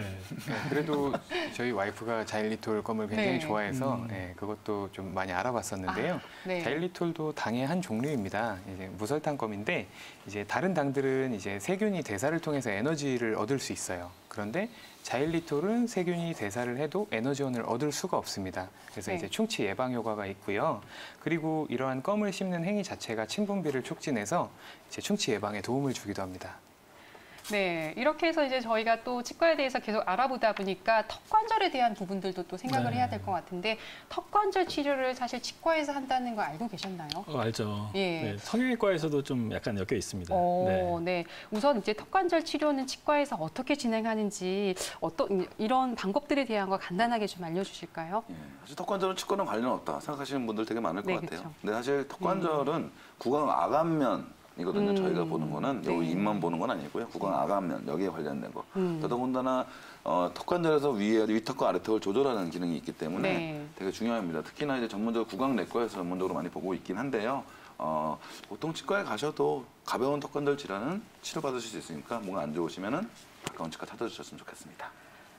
그래도 저희 와이프가 자일리톨 껌을 굉장히 좋아해서 그것도 좀 많이 알아봤었는데요. 자일리톨도 당의 한 종류입니다. 이제 무설탕 껌인데 이제 다른 당들은 이제 세균이 대사를 통해서 에너지를 얻을 수 있어요. 그런데 자일리톨은 세균이 대사를 해도 에너지원을 얻을 수가 없습니다. 그래서 이제 충치 예방 효과가 있고요. 그리고 이러한 껌을 씹는 행위 자체가 침분비를 촉진해서 이제 충치 예방에 도움을 주기도 합니다. 네, 이렇게 해서 이제 저희가 또 치과에 대해서 계속 알아보다 보니까 턱관절에 대한 부분들도 또 생각을 해야 될 것 같은데 턱관절 치료를 사실 치과에서 한다는 거 알고 계셨나요? 알죠. 성형외과에서도 좀 약간 엮여 있습니다. 우선 이제 턱관절 치료는 치과에서 어떻게 진행하는지 이런 방법들에 대한 거 간단하게 좀 알려주실까요? 사실 턱관절은 치과랑 관련 없다 생각하시는 분들 되게 많을 것 같아요. 근데 사실 턱관절은 구강 아간면 이거든요. 저희가 보는 거는 여기 입만 보는 건 아니고요. 구강 아간면 여기에 관련된 거. 더더군다나 턱관절에서 위턱과 아래턱을 조절하는 기능이 있기 때문에 되게 중요합니다. 특히나 이제 전문적으로 구강내과에서 전문적으로 많이 보고 있긴 한데요. 보통 치과에 가셔도 가벼운 턱관절 질환은 치료받으실 수 있으니까 뭔가 안 좋으시면은 가까운 치과 찾아주셨으면 좋겠습니다.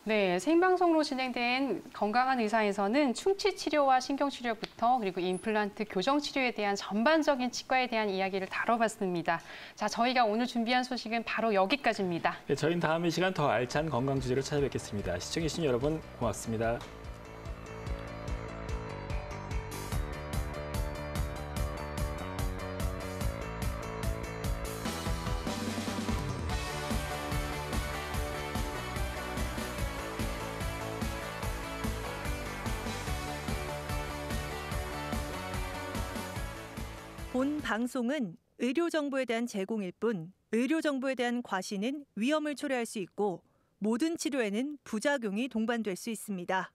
네, 생방송으로 진행된 건강한 의사에서는 충치 치료와 신경 치료부터 그리고 임플란트 교정 치료에 대한 전반적인 치과에 대한 이야기를 다뤄봤습니다. 자, 저희가 오늘 준비한 소식은 바로 여기까지입니다. 네, 저희는 다음 이 시간 더 알찬 건강 주제로 찾아뵙겠습니다. 시청해주신 여러분 고맙습니다. 본 방송은 의료 정보에 대한 제공일 뿐 의료 정보에 대한 과시는 위험을 초래할 수 있고 모든 치료에는 부작용이 동반될 수 있습니다.